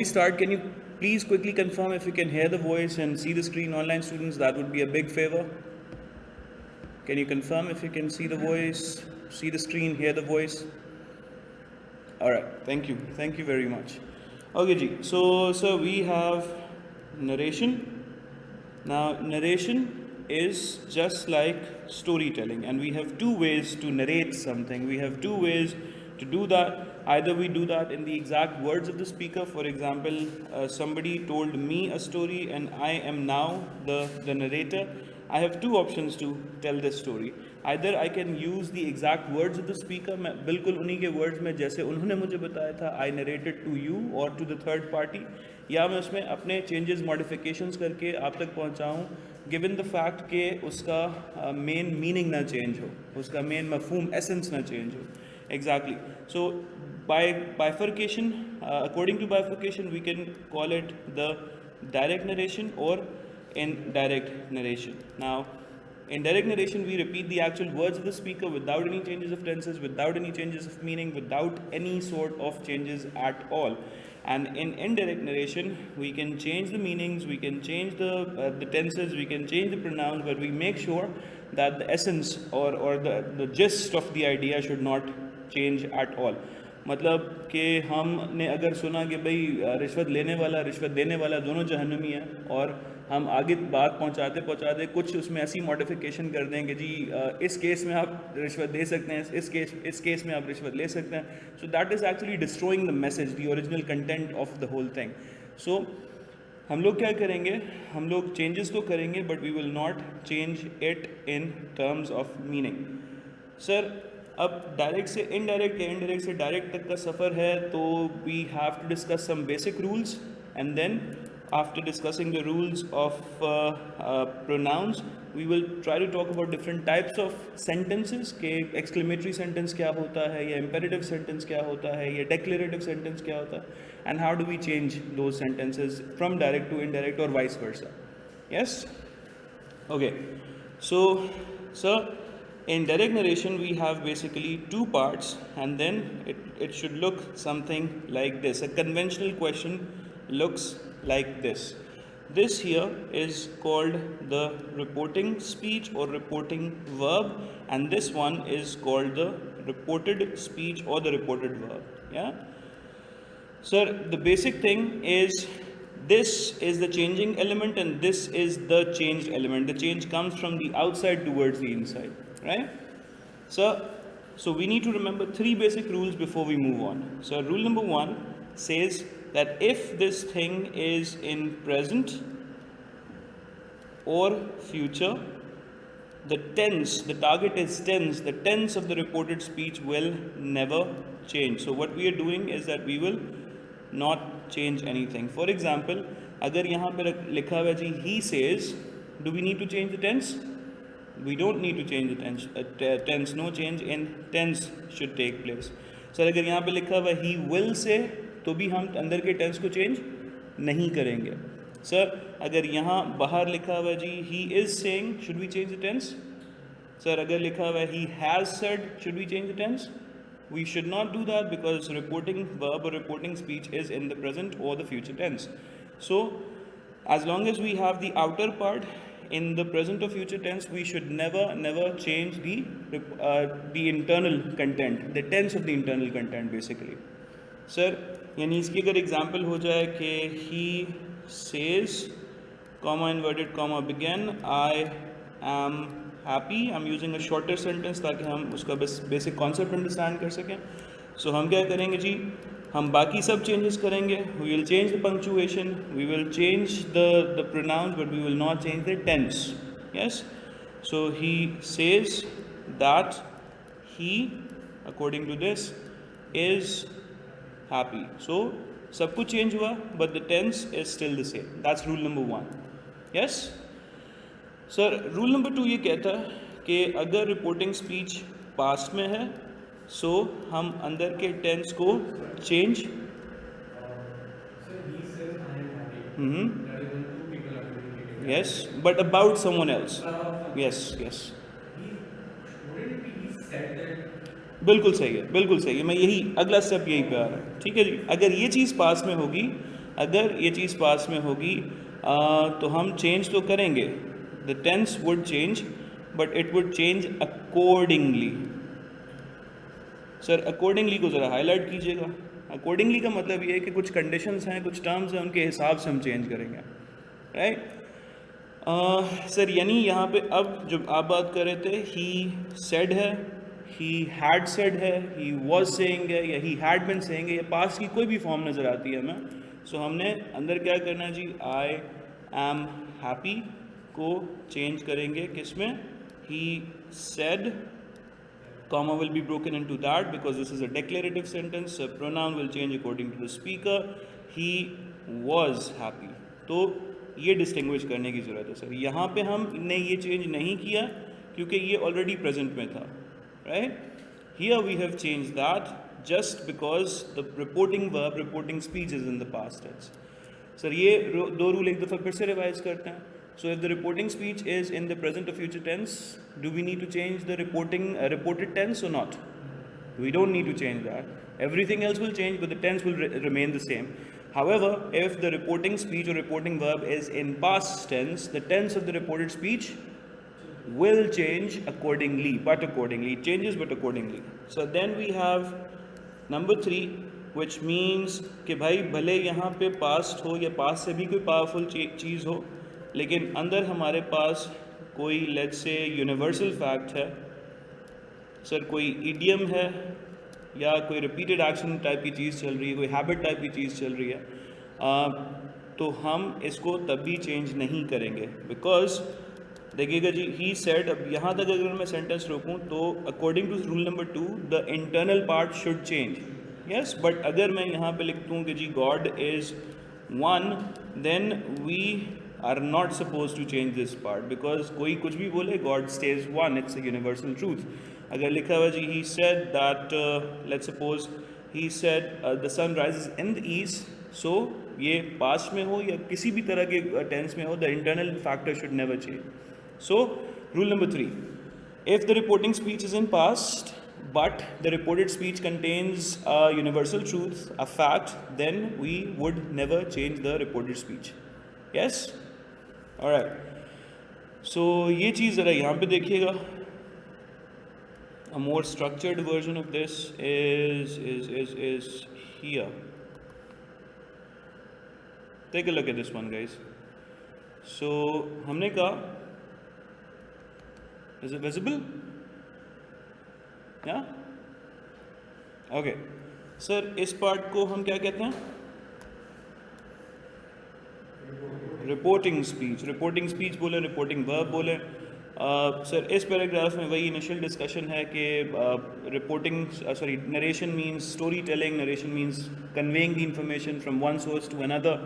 Start, can you please quickly confirm if you can hear the voice and see the screen, online students? That would be a big favor. Can you confirm if you can see the voice, see the screen, hear the voice? All right, thank you. Thank you very much. Okay, ji. So we have narration. Now, narration is just like storytelling, and we have two ways to narrate something. We have two ways to do that. Either we do that in the exact words of the speaker. For example, somebody told me a story, and I am now the narrator. I have two options to tell this story. Either I can use the exact words of the speaker, मैं बिल्कुल उन्हीं के words में जैसे उन्होंने मुझे बताया था, I narrated to you or to the third party, या मैं उसमें अपने changes, modifications करके आप तक पहुँचाऊँ, given the fact कि उसका main meaning ना change हो, उसका main मफहूम essence ना change हो. Exactly. So by bifurcation, according to bifurcation, we can call it the direct narration or indirect narration. Now, in direct narration, we repeat the actual words of the speaker without any changes of tenses, without any changes of meaning, without any sort of changes at all. And in indirect narration, we can change the meanings, we can change the tenses, we can change the pronouns, but we make sure that the essence or the gist of the idea should not change at all. मतलब कि हमने अगर सुना कि भाई रिश्वत लेने वाला रिश्वत देने वाला दोनों जहन्नमी है, और हम आगे बात पहुंचाते पहुंचाते कुछ उसमें ऐसी मॉडिफिकेशन कर देंगे जी इस केस में आप रिश्वत दे सकते हैं, इस केस में आप रिश्वत ले सकते हैं. So that is actually destroying the message, the original content of the whole thing. So हम लोग क्या करेंगे, हम लोग चेंजेस तो करेंगे but we will not change it in terms of meaning. Sir अब डायरेक्ट से इनडायरेक्ट या इनडायरेक्ट से डायरेक्ट तक का सफ़र है, तो we have to discuss some basic rules, and then after discussing the rules of pronouns, we will try to talk about different types of sentences. के exclamatory sentence क्या होता है, या imperative sentence क्या होता है, या declarative sentence क्या होता है, and how do we change those sentences from direct to indirect or vice versa. Yes? Okay. So, sir, in direct narration we have basically two parts, and then it should look something like this. A conventional question looks like this. This here is called the reporting speech or reporting verb, and this one is called the reported speech or the reported verb. Yeah. Sir, the basic thing is this is the changing element and this is the changed element. The change comes from the outside towards the inside, right? So we need to remember three basic rules before we move on. So rule number one says that if this thing is in present or future, the tense, the target is tense, the tense of the reported speech will never change. So what we are doing is that we will not change anything. For example, अगर यहाँ पर लिखा हुआ जी he says, do we need to change the tense? We don't need to change the tense. No change in tense should take place. Sir अगर यहाँ पे लिखा हुआ he will say, तो भी हम अंदर के टेंस को चेंज नहीं करेंगे. सर अगर यहाँ बाहर लिखा हुआ जी he is saying, should we change the tense? Sir अगर लिखा हुआ he has said, should we change the tense? We should not do that, because reporting verb or reporting speech is in the present or the future tense. So as long as we have the outer part in the present or future tense, we should never change the internal content, the tense of the internal content basically. Sir यानी इसकी अगर example हो जाए कि he says, comma inverted comma begin, I am happy. I'm using a shorter sentence ताकि हम उसका basic concept understand कर सकें. सो हम क्या करेंगे जी, हम बाकी सब चेंजेस करेंगे. We will change the punctuation, we will change the pronouns, but we will not change the tense. Yes. So he says that he, according to this, is happy. So सब कुछ चेंज हुआ but the tense is still the same. That's rule number one. Yes? Sir rule number two ये कहता है कि अगर reporting speech past में है, सो हम अंदर के टेंस को change yes but about someone else. Yes yes बिल्कुल सही है, बिल्कुल सही है. मैं यही अगला स्टेप यही पे आ रहा है. ठीक है जी. अगर ये चीज़ पास में होगी, अगर ये चीज़ पास में होगी तो हम चेंज तो करेंगे, the tense would change but it would change accordingly. Sir accordingly को ज़रा हाईलाइट कीजिएगा। अकॉर्डिंगली का मतलब ये है कि कुछ कंडीशंस हैं, कुछ टर्म्स हैं, उनके हिसाब से हम चेंज करेंगे, राइट। सर यानी यहाँ पे अब जब आप बात कर रहे थे ही सेड है, ही हैड सेड है, ही वॉज सेइंग है, या ही हैड बिन सेइंग है, या पास की कोई भी फॉर्म नज़र आती है हमें, सो हमने अंदर क्या करना है जी, आई एम हैप्पी को चेंज करेंगे किस में, ही said, comma will be broken into that because this is a declarative sentence. A pronoun will change according to the speaker. He was happy. तो ये डिस्टिंग्विश करने की ज़रूरत है सर। यहाँ पे हमने ये चेंज नहीं किया क्योंकि ये ऑलरेडी प्रेजेंट में था, right. Here we have change that just because the reporting verb, reporting speech is in the past tense. Sir ये दो रूल एक दफ़ा फिर से रिवाइज करते हैं। So if the reporting speech is in the present or future tense, do we need to change the reported tense or not? We don't need to change that. Everything else will change, but the tense will remain the same. However, if the reporting speech or reporting verb is in past tense, the tense of the reported speech will change accordingly, but accordingly. It changes, but accordingly. So then we have number 3, which means कि भाई भले यहाँ पे past हो या past से भी कोई powerful चीज़ हो, लेकिन अंदर हमारे पास कोई लेट्स से यूनिवर्सल फैक्ट है, सर कोई इडियम है या कोई रिपीटेड एक्शन टाइप की चीज़ चल रही है, कोई हैबिट टाइप की चीज़ चल रही है, तो हम इसको तब भी चेंज नहीं करेंगे। बिकॉज देखिएगा जी, ही सेड, अब यहाँ तक अगर मैं सेंटेंस रोकूँ तो according to rule number 2 the internal part should change, yes. But अगर मैं यहाँ पे लिख दूँ कि जी God is one, then we are not supposed to change this part because कोई कुछ भी बोले God stays one, it's a universal truth। अगर लिखा हुआ जी he said that let's suppose he said the sun rises in the east, so ये past में हो या किसी भी तरह के tense में हो, the internal factor should never change। So rule number 3, if the reporting speech is in past but the reported speech contains a universal truth, a fact, then we would never change the reported speech, yes। Alright, so ये चीज़ ज़रा यहाँ पे देखिएगा। A more structured version of this is here। Take a look at this one, guys। So हमने कहा, is it visible? Yeah? Okay, sir इस part को हम क्या कहते हैं? रिपोर्टिंग स्पीच बोले, रिपोर्टिंग वर्ब बोले। सर इस पैराग्राफ में वही इनिशियल डिस्कशन है कि narration means story telling, narration means conveying the information from one source to another,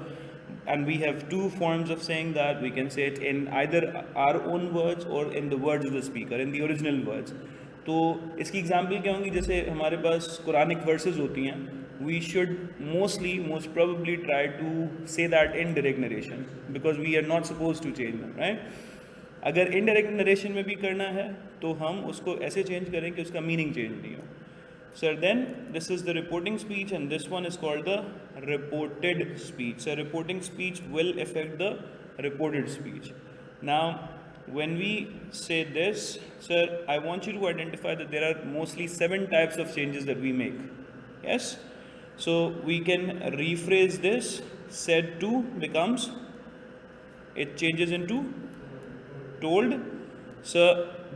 and we have 2 forms of saying that। we can say it in either our own words or in the words of the speaker, in the original words। तो इसकी example क्या होंगी, जैसे हमारे पास Quranic verses होती हैं, we should most probably try to say that in direct narration because we are not supposed to change them, right। अगर indirect narration में भी करना है तो हम उसको ऐसे चेंज करें कि उसका मीनिंग चेंज नहीं हो। Sir, then this is the reporting speech and this one is called the reported speech। So reporting speech will affect the reported speech। Now when we say this, sir, I want you to identify that there are mostly 7 types of changes that we make, yes। So we can rephrase this, said to becomes, it changes into told। So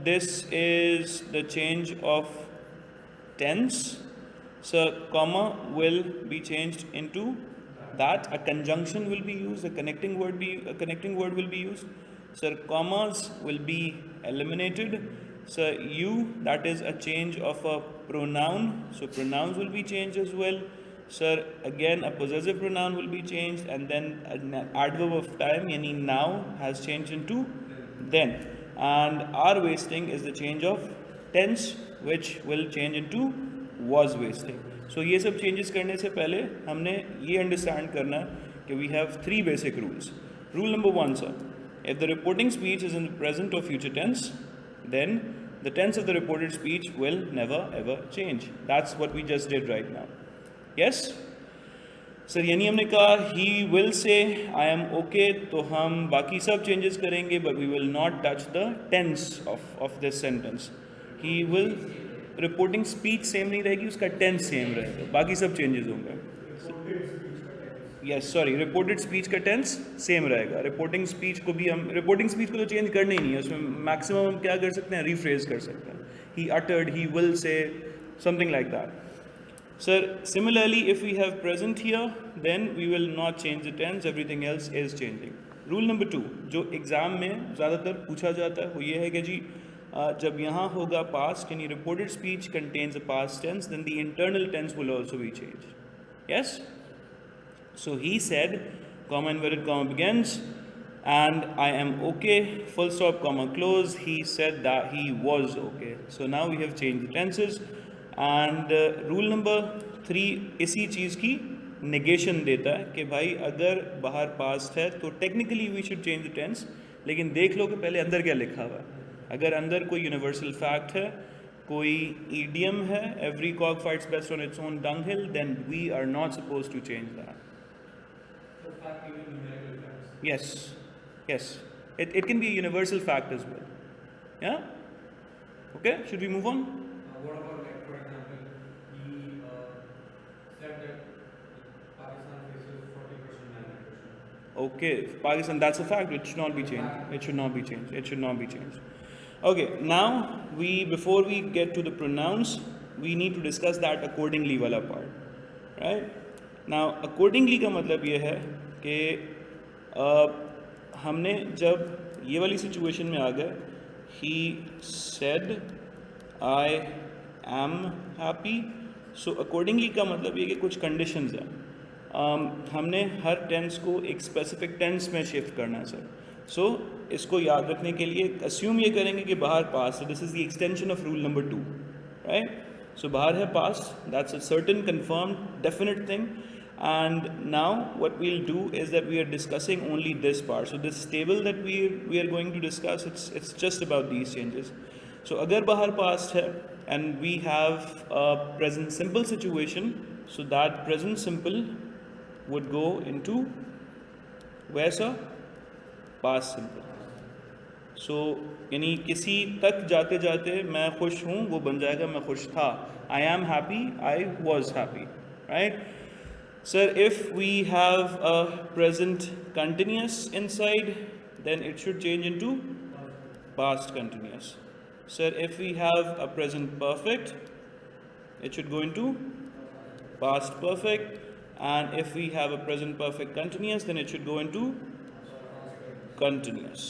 this is the change of tense। So comma will be changed into that, a conjunction will be used, a connecting word will be used। So commas will be eliminated। So you, that is a change of a pronoun, so pronouns will be changed as well। Sir, again a possessive pronoun will be changed, and then an adverb of time yani now has changed into then, and are wasting is the change of tense which will change into was wasting। So ये सब changes करने से पहले हमने ये understand करना कि we have 3 basic rules। Rule number 1, sir, if the reporting speech is in the present or future tense, then the tense of the reported speech will never ever change। That's what we just did right now, yes। Sir यानी हमने कहा he will say I am okay, तो हम बाकी सब changes करेंगे but we will not touch the tense of this sentence. He will, reporting speech same नहीं रहेगी, उसका टेंस सेम रहेगा, बाकी सब चेंजेस होंगे. यस सॉरी, रिपोर्टेड स्पीच का टेंस सेम रहेगा. रिपोर्टिंग स्पीच को भी हम, रिपोर्टिंग स्पीच को तो चेंज करना ही नहीं है, उसमें मैक्सिमम हम क्या कर सकते हैं, रीफ्रेज कर सकते हैं. He uttered, he will say, something like that. Sir, similarly, if we have present here, then we will not change the tense, everything else is changing. Rule number 2, जो एग्ज़ाम में ज़्यादातर पूछा जाता है वो ये है कि जी जब यहाँ होगा past यानी reported speech contains a past tense, then the internal tense will also be changed. Yes? So he said, comma inverted comma begins, and I am okay, full stop comma close, he said that he was okay. So now we have changed the tenses. And rule number 3 इसी चीज़ की negation देता है कि भाई अगर बाहर past है तो technically we should change the tense, लेकिन देख लो कि पहले अंदर क्या लिखा हुआ है. अगर अंदर कोई यूनिवर्सल फैक्ट है, कोई ईडियम है, every cock fights best on its own dunghill, then we are not suppose to change that. Yes yes, it can be a universal fact as well. Yeah? Okay, should we move on? What about, like, for example, he said that Pakistan faces 40% malnutrition. Okay, Pakistan, that's a fact. It should not be changed. It should not be changed. It should not be changed. Okay, now before we get to the pronouns, we need to discuss that accordingly वाला part, right? Now accordingly का मतलब ये है कि हमने जब ये वाली सिचुएशन में आ गए, he said I am happy, so accordingly का मतलब ये कि कुछ conditions हैं. हमने हर टेंस को एक स्पेसिफिक टेंस में शिफ्ट करना है सर. सो इसको याद रखने के लिए अस्यूम ये करेंगे कि बाहर pass, this is the extension of rule number 2, right. So बाहर है pass, that's a certain confirmed definite thing. And now what we'll do is that we are discussing only this part. So this table that we are going to discuss, it's just about these changes. So agar bahar past hai and we have a present simple situation, so that present simple would go into where sir? Past simple. So यानी किसी तक जाते जाते मैं खुश हूँ वो बन जाएगा मैं खुश था. I am happy, I was happy, right? Sir, if we have a present continuous inside, then it should change into past continuous. Sir, if we have a present perfect, it should go into past perfect. And if we have a present perfect continuous, then it should go into continuous.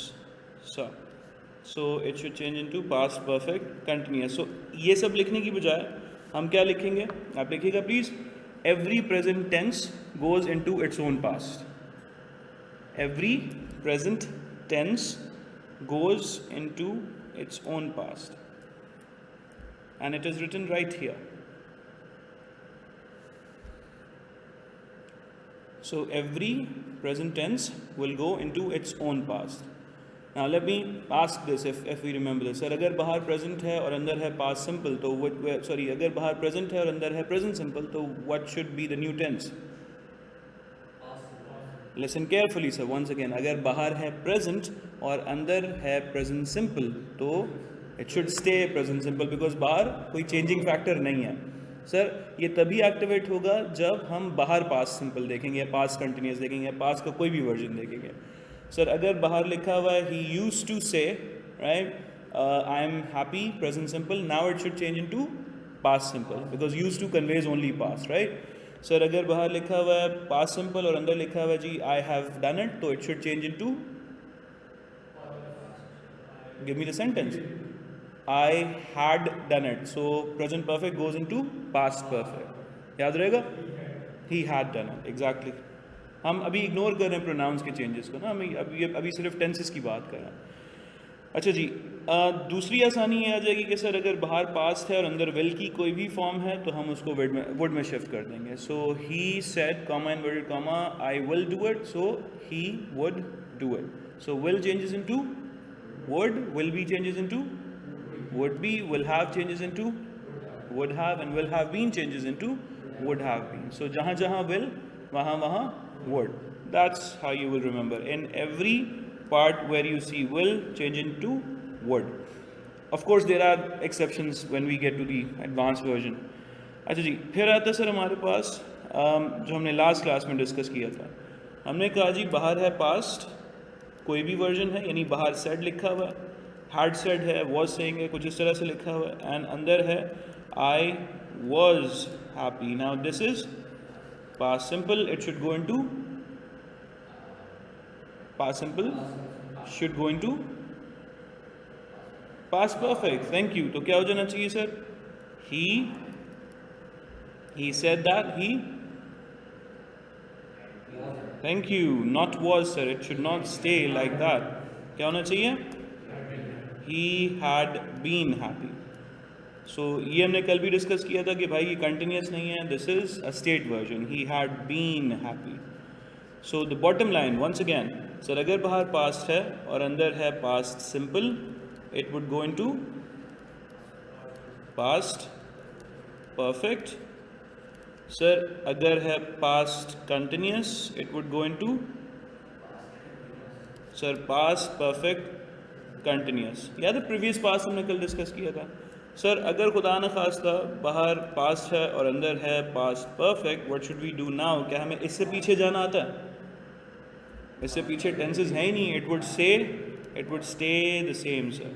So it should change into past perfect continuous. So ये सब लिखने की बजाय हम क्या लिखेंगे, आप लिखिएगा please. Every present tense goes into its own past. Every present tense goes into its own past. And it is written right here. So every present tense will go into its own past. Now let me ask this, if we remember this. Sir, अगर बाहर present है और अंदर है past simple, तो अगर बाहर present है और अंदर है present simple, तो what should be the new tense? Listen carefully sir, once again. अगर बाहर है present और अंदर है present simple, तो it should stay present simple because बाहर कोई changing factor नहीं है. सर ये तभी एक्टिवेट होगा जब हम बाहर past simple देखेंगे, past continuous देखेंगे, past का कोई भी वर्जन देखेंगे. सर अगर बाहर लिखा हुआ है he used to say, right, I am happy, present simple, now it should change into past simple because used to conveys only past, right. Sir अगर बाहर लिखा हुआ है past simple और अंदर लिखा हुआ है जी I have done it, तो it should change into, give me the sentence, I had done it. So present perfect goes into past perfect. याद रहेगा, he had done it, exactly. हम अभी इग्नोर कर रहे हैं प्रोनाउंस के चेंजेस को ना, हम अभी सिर्फ टेंसेस की बात कर रहे हैं. अच्छा जी, दूसरी आसानी ये आ जाएगी कि सर अगर बाहर पास्ट है और अंदर विल की कोई भी फॉर्म है तो हम उसको वुड में शिफ्ट कर देंगे. So he said comma inverted comma I will do it, so he would do it. So will changes into would, will be changes into would be, will have changes into would have, and will have been changes into would have been. So जहाँ जहाँ will वहाँ would. That's how you will remember. In every part where you see will, change into would. Of course there are exceptions when we get to the advanced version. अच्छा जी, फिर आता है sir हमारे पास जो हमने लास्ट क्लास में discuss किया था. हमने कहा जी बाहर है पास्ट, कोई भी वर्जन है, यानी बाहर सेड लिखा हुआ है, हैड सेड है, वॉज सेइंग है, कुछ इस तरह से लिखा हुआ है, एंड अंदर है I was happy. Now this is past simple, it should go into past simple, should go into past perfect. Thank you. तो क्या हो जाना चाहिए sir? he said that he, thank you, not was sir, it should not stay like that. क्या होना चाहिए? he had been happy. so ये हमने कल भी डिस्कस किया था कि भाई ये कंटिन्यूस नहीं है, this is a state version. he had been happy. so the bottom line once again, sir अगर बाहर पास्ट है और अंदर है past simple, it would go into past perfect. Sir अगर है past continuous, it would go into sir past perfect continuous. याद है प्रीवियस पास्ट हमने कल डिस्कस किया था. सर अगर खुदा न खास्ता बाहर पास्ट है और अंदर है past perfect, what should we do now? क्या हमें इससे पीछे जाना आता है? इससे पीछे टेंसेस है ही नहीं. It would stay the same sir.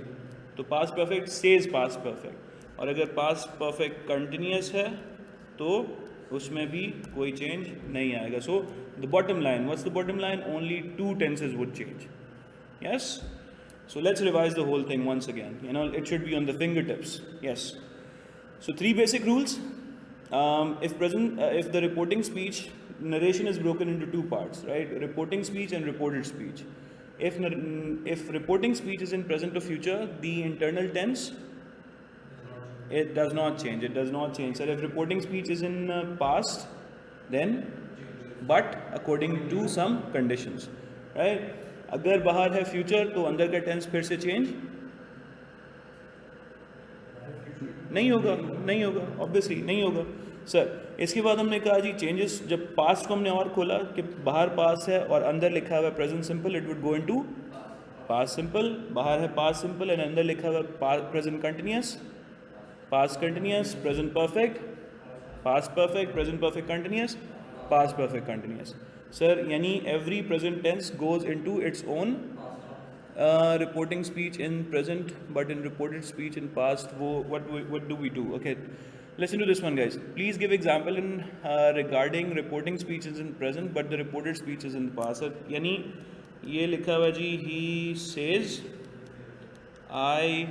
तो past perfect stage past perfect, और अगर पास्ट परफेक्ट कंटिन्यूस है तो उसमें भी कोई चेंज नहीं आएगा. So the bottom line, what's the bottom line? Only 2 tenses would change. Yes. So let's revise the whole thing once again. You know, it should be on the fingertips. Yes. So 3 basic rules. If the reporting speech narration is broken into 2 parts, right? Reporting speech and reported speech. If reporting speech is in present or future, the internal tense, it does not change. It does not change. So if reporting speech is in past, then but according to some conditions, right? अगर बाहर है future तो अंदर का tense फिर से change नहीं होगा ऑब्वियसली नहीं होगा. सर इसके बाद हमने कहा जी चेंजेस, जब पास्ट को हमने और खोला कि बाहर पास्ट है और अंदर लिखा हुआ है present simple, it would go into past simple. बाहर है पास्ट सिंपल एंड अंदर लिखा हुआ है present continuous, past continuous, present perfect, past perfect, present perfect continuous, past perfect continuous. Sir यानी every present tense goes into its own reporting speech in present, but in reported speech in past. What do we do? Okay, listen to this one, guys. Please give example in regarding reporting speech is in present, but the reported speech is in the past. Sir, यानी ये लिखा हुआ जी, he says I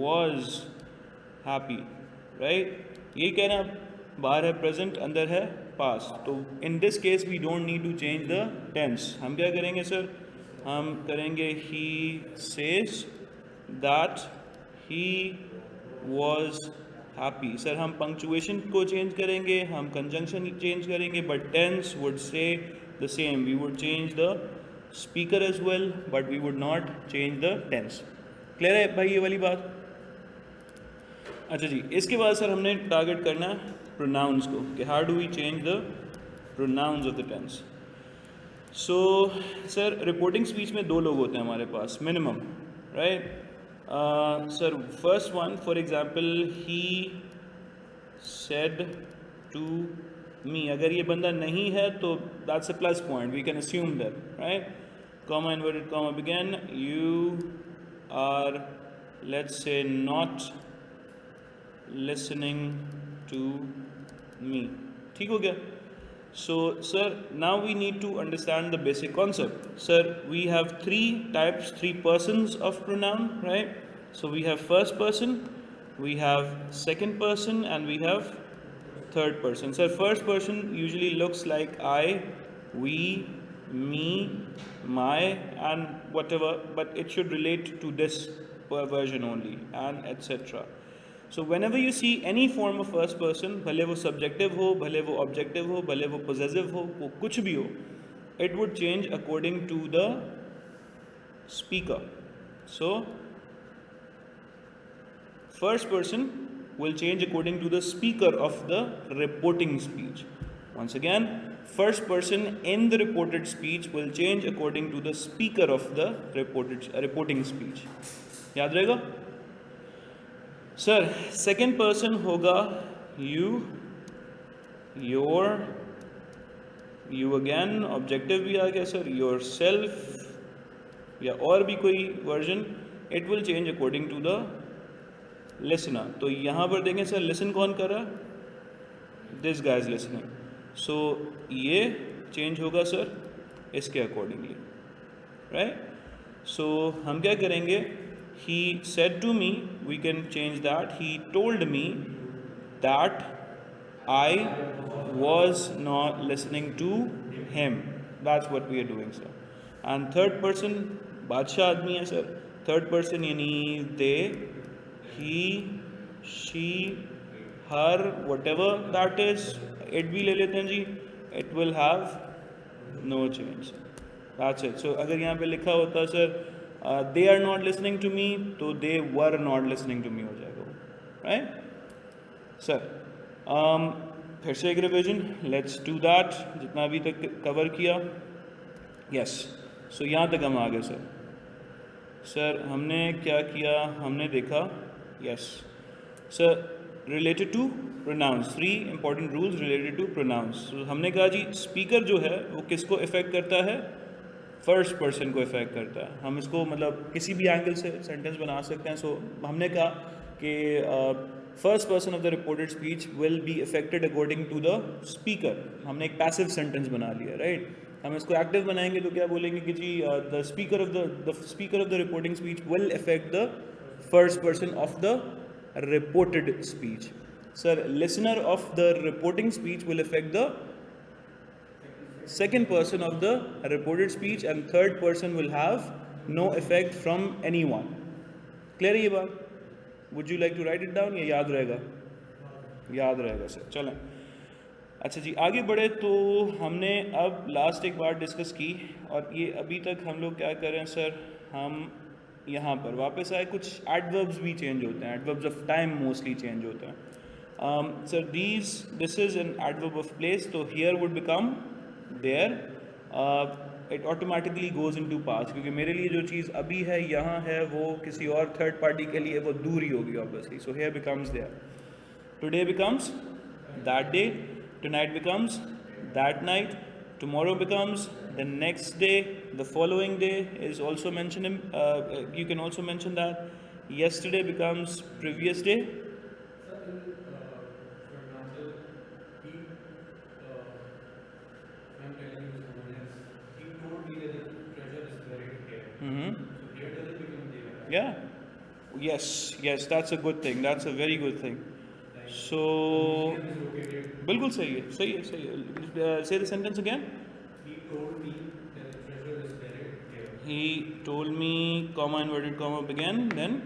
was happy, right? ये कहना बाहर है present, अंदर है पास्ट. तो in this case we don't need to change the tense. हम क्या करेंगे सर? हम करेंगे he says that he was happy. Sir हम पंक्चुएशन को चेंज करेंगे, हम कंजंक्शन चेंज करेंगे, but tense would stay the same. We would change the speaker as well, but we would not change the tense. Clear है भाई ये वाली बात? अच्छा जी, इसके बाद सर हमने टारगेट करना है प्रोनाउंस को, कि how do we change the pronouns of the tense. So sir reporting speech में 2 लोग होते हैं हमारे पास minimum, right? Sir first one, for example he said to me. अगर ये बंदा नहीं है तो that's a plus point, we can assume that, right? Comma inverted comma begin, you are let's say not listening to me. ठीक हो गया? So sir, now we need to understand the basic concept. Sir, we have 3 types, 3 persons of pronoun, right? So we have first person, we have second person, and we have third person. Sir, first person usually looks like I, we, me, my, and whatever, but it should relate to this version only, and etc. So whenever you see any form of first person, भले वो subjective हो, भले वो objective हो, भले वो possessive हो, वो कुछ भी हो, it would change according to the speaker. So first person will change according to the speaker of the reporting speech. Once again, first person in the reported speech will change according to the speaker of the reporting speech. याद रहेगा sir. Second person होगा you, your, you again, objective भी आ गया sir, yourself या और भी कोई version. It will change according to the listener. तो यहाँ पर देखें सर, लिसन कौन कर रहा है? This guy is listening. So ये चेंज होगा सर इसके अकॉर्डिंगली, राइट. सो हम क्या करेंगे? He said to me, we can change that. He told me that I was not listening to him. That's what we are doing sir. And third person बादशाह आदमी है sir. Third person यानी they, he, she, her, whatever that is. It भी ले लेते हैं जी. It will have no change. That's it. So अगर यहाँ पे लिखा होता sir they are not listening to me, तो they were not listening to me हो जाएगा, राइट सर. फिर से एक रिविजन, लेट्स डू दैट. जितना अभी तक कवर किया, यस. सो यहाँ तक हम आ गए सर. सर हमने क्या किया? हमने देखा, yes sir, related to pronouns. 3 important rules related to pronouns. हमने कहा जी स्पीकर जो है वो किसको इफेक्ट करता है? फर्स्ट पर्सन को इफेक्ट करता है. हम इसको मतलब किसी भी एंगल से सेंटेंस बना सकते हैं. सो हमने कहा कि first person of the reported speech will be affected according to the speaker. हमने एक पैसिव सेंटेंस बना लिया, राइट. हम इसको एक्टिव बनाएंगे तो क्या बोलेंगे कि जी the speaker of the reporting speech will affect the first person of the reported speech. Sir listener of the reporting speech will affect the second person of the reported speech and third person will have no effect from anyone. Clear है ये बात? Would you like to write it down? ये याद रहेगा? याद रहेगा sir. चलें. अच्छा जी आगे बढ़े. तो हमने अब लास्ट एक बार डिस्कस की और ये अभी तक हम लोग क्या कर रहे हैं सर? हम यहाँ पर वापस आए. कुछ एडवर्ब्स भी चेंज होते हैं. Adverbs of time mostly change होते हैं. Sir this is an adverb of place. तो here would become there. It automatically goes into past, क्योंकि मेरे लिए जो चीज़ अभी है यहाँ है वो किसी और थर्ड पार्टी के लिए वो दूर ही होगी obviously. So here becomes there. Today becomes that day. Tonight becomes that night. Tomorrow becomes the next day. The following day is also mention. You can also mention that. yesterday becomes previous day. Yeah. Yes, that's a good thing. That's a very good thing. So, बिल्कुल सही है, सही है, सही है. Say the sentence again. He told me that the treasure is buried here. He told me, comma, inverted comma, begin, then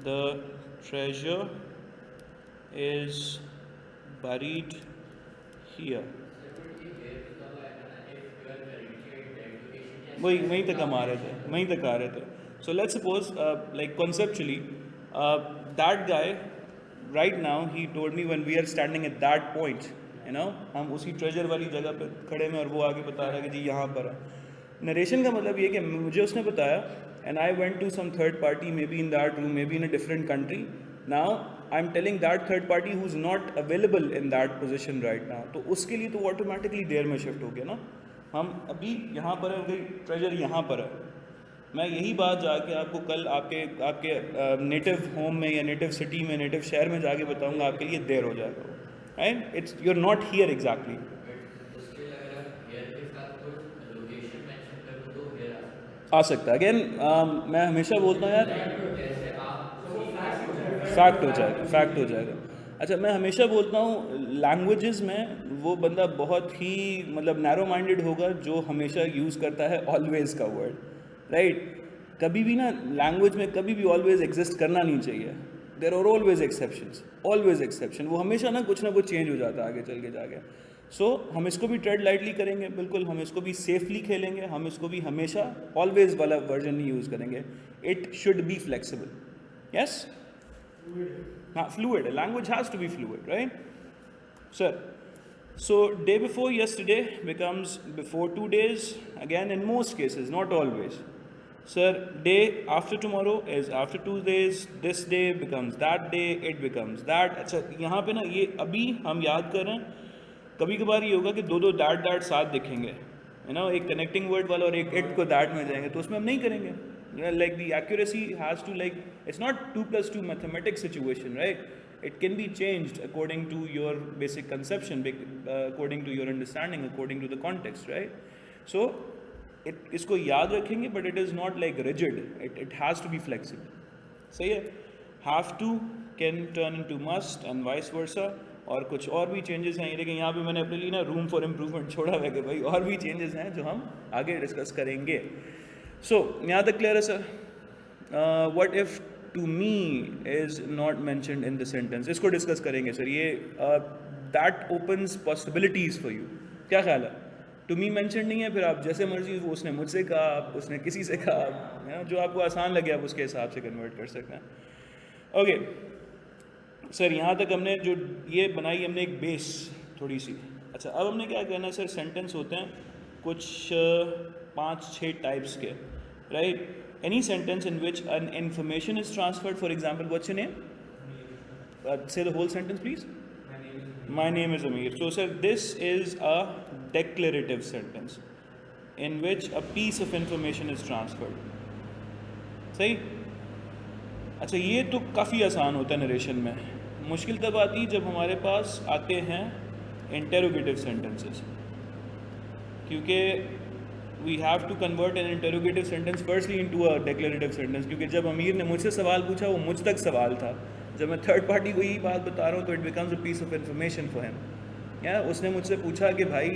The treasure is buried here. the treasure is buried here. वहीं तक हम आ रहे थे, वहीं तक आ रहे थे. So let's suppose, like conceptually, that guy right now he told me when we are standing at that point, you know, हम उसी treasure वाली जगह पे खड़े में और वो आगे बता रहा है कि जी यहाँ पर है. नरेशन का मतलब ये कि मुझे उसने बताया and I went to some third party, maybe in that room, maybe in a different country. Now I'm telling that third party who's not available in that position right now. तो उसके लिए तो automatically देर में shift हो गया ना. हम अभी यहाँ पर है, ट्रेजर यहाँ पर है. मैं यही बात जाके आपको कल आपके नेटिव होम में या नेटिव सिटी में, नेटिव शहर में जाके बताऊंगा, आपके लिए देर हो जाएगा. Right. It's you are not here exactly. आ सकता है. अगेन मैं हमेशा बोलता हूँ यार, फैक्ट हो जाएगा. अच्छा, मैं हमेशा बोलता हूँ लैंग्वेजेस में वो बंदा बहुत ही मतलब नैरो माइंडेड होगा जो हमेशा यूज़ करता है ऑलवेज़ का वर्ड. राइट. कभी भी ना लैंग्वेज में कभी भी ऑलवेज एग्जिस्ट करना नहीं चाहिए. There are always exceptions, always exception. वो हमेशा ना कुछ चेंज हो जाता है आगे चल के जाके. सो हम इसको भी ट्रेड लाइटली करेंगे, बिल्कुल. हम इसको भी सेफली खेलेंगे. हम इसको भी हमेशा ऑलवेज वाला वर्जन नहीं यूज़ करेंगे. It should be flexible. Yes, हाँ, fluid. Language has to be fluid, right sir. So day before yesterday becomes before 2 days, again in most cases, not always. Sir, day after tomorrow is after 2 days, this day becomes that day, it becomes that. अच्छा यहाँ पे ना ये अभी हम याद कर रहे हैं, कभी कभार ये होगा कि दो दैट साथ दिखेंगे, है ना, एक कनेक्टिंग वर्ड वाला और एक इट को दैट में जाएंगे, तो उसमें हम नहीं करेंगे. Like the accuracy has to, like, it's not 2 plus 2 mathematics situation, right? It can be changed according to your basic conception, according to your understanding, according to the context, right? So इसको याद रखेंगे, but it is not like rigid, it has to be flexible. सही है. have to can turn into must and vice versa. और कुछ और भी changes हैं, लेकिन यहाँ पे मैंने अपने लिए ना रूम फॉर इम्प्रूवमेंट छोड़ा हुआ है कि भाई और भी चेंजेस हैं जो हम आगे डिस्कस करेंगे. सो यहाँ तक क्लियर है sir. What if to me is not mentioned in the sentence, इसको डिस्कस करेंगे सर. ये that opens possibilities for you. क्या ख्याल है? टू मी मेंशन नहीं है, फिर आप जैसे मर्जी, वो उसने मुझसे कहा, उसने किसी से कहा, जो आपको आसान लगे आप उसके हिसाब से कन्वर्ट कर सकते हैं. ओके सर, यहाँ तक हमने जो ये बनाई हमने एक बेस थोड़ी सी. अच्छा, अब हमने क्या करना है सर, सेंटेंस होते हैं कुछ 5-6 टाइप्स के, right? Any sentence in which an information is transferred. For example, what's your name? Say the whole sentence please. My name is Amir. So sir, this is a declarative sentence in which a piece of information is transferred. सही? अच्छा, ये तो काफ़ी आसान होता है narration में. मुश्किल तब आती है जब हमारे पास आते हैं इंटेरोगेटिव सेंटेंसेस, क्योंकि we have to convert an interrogative sentence firstly into a declarative sentence. क्योंकि जब अमीर ने मुझसे सवाल पूछा, वो मुझ तक सवाल था. जब मैं थर्ड पार्टी को यही बात बता रहा हूँ तो it becomes a piece of information for him. या उसने मुझसे पूछा कि भाई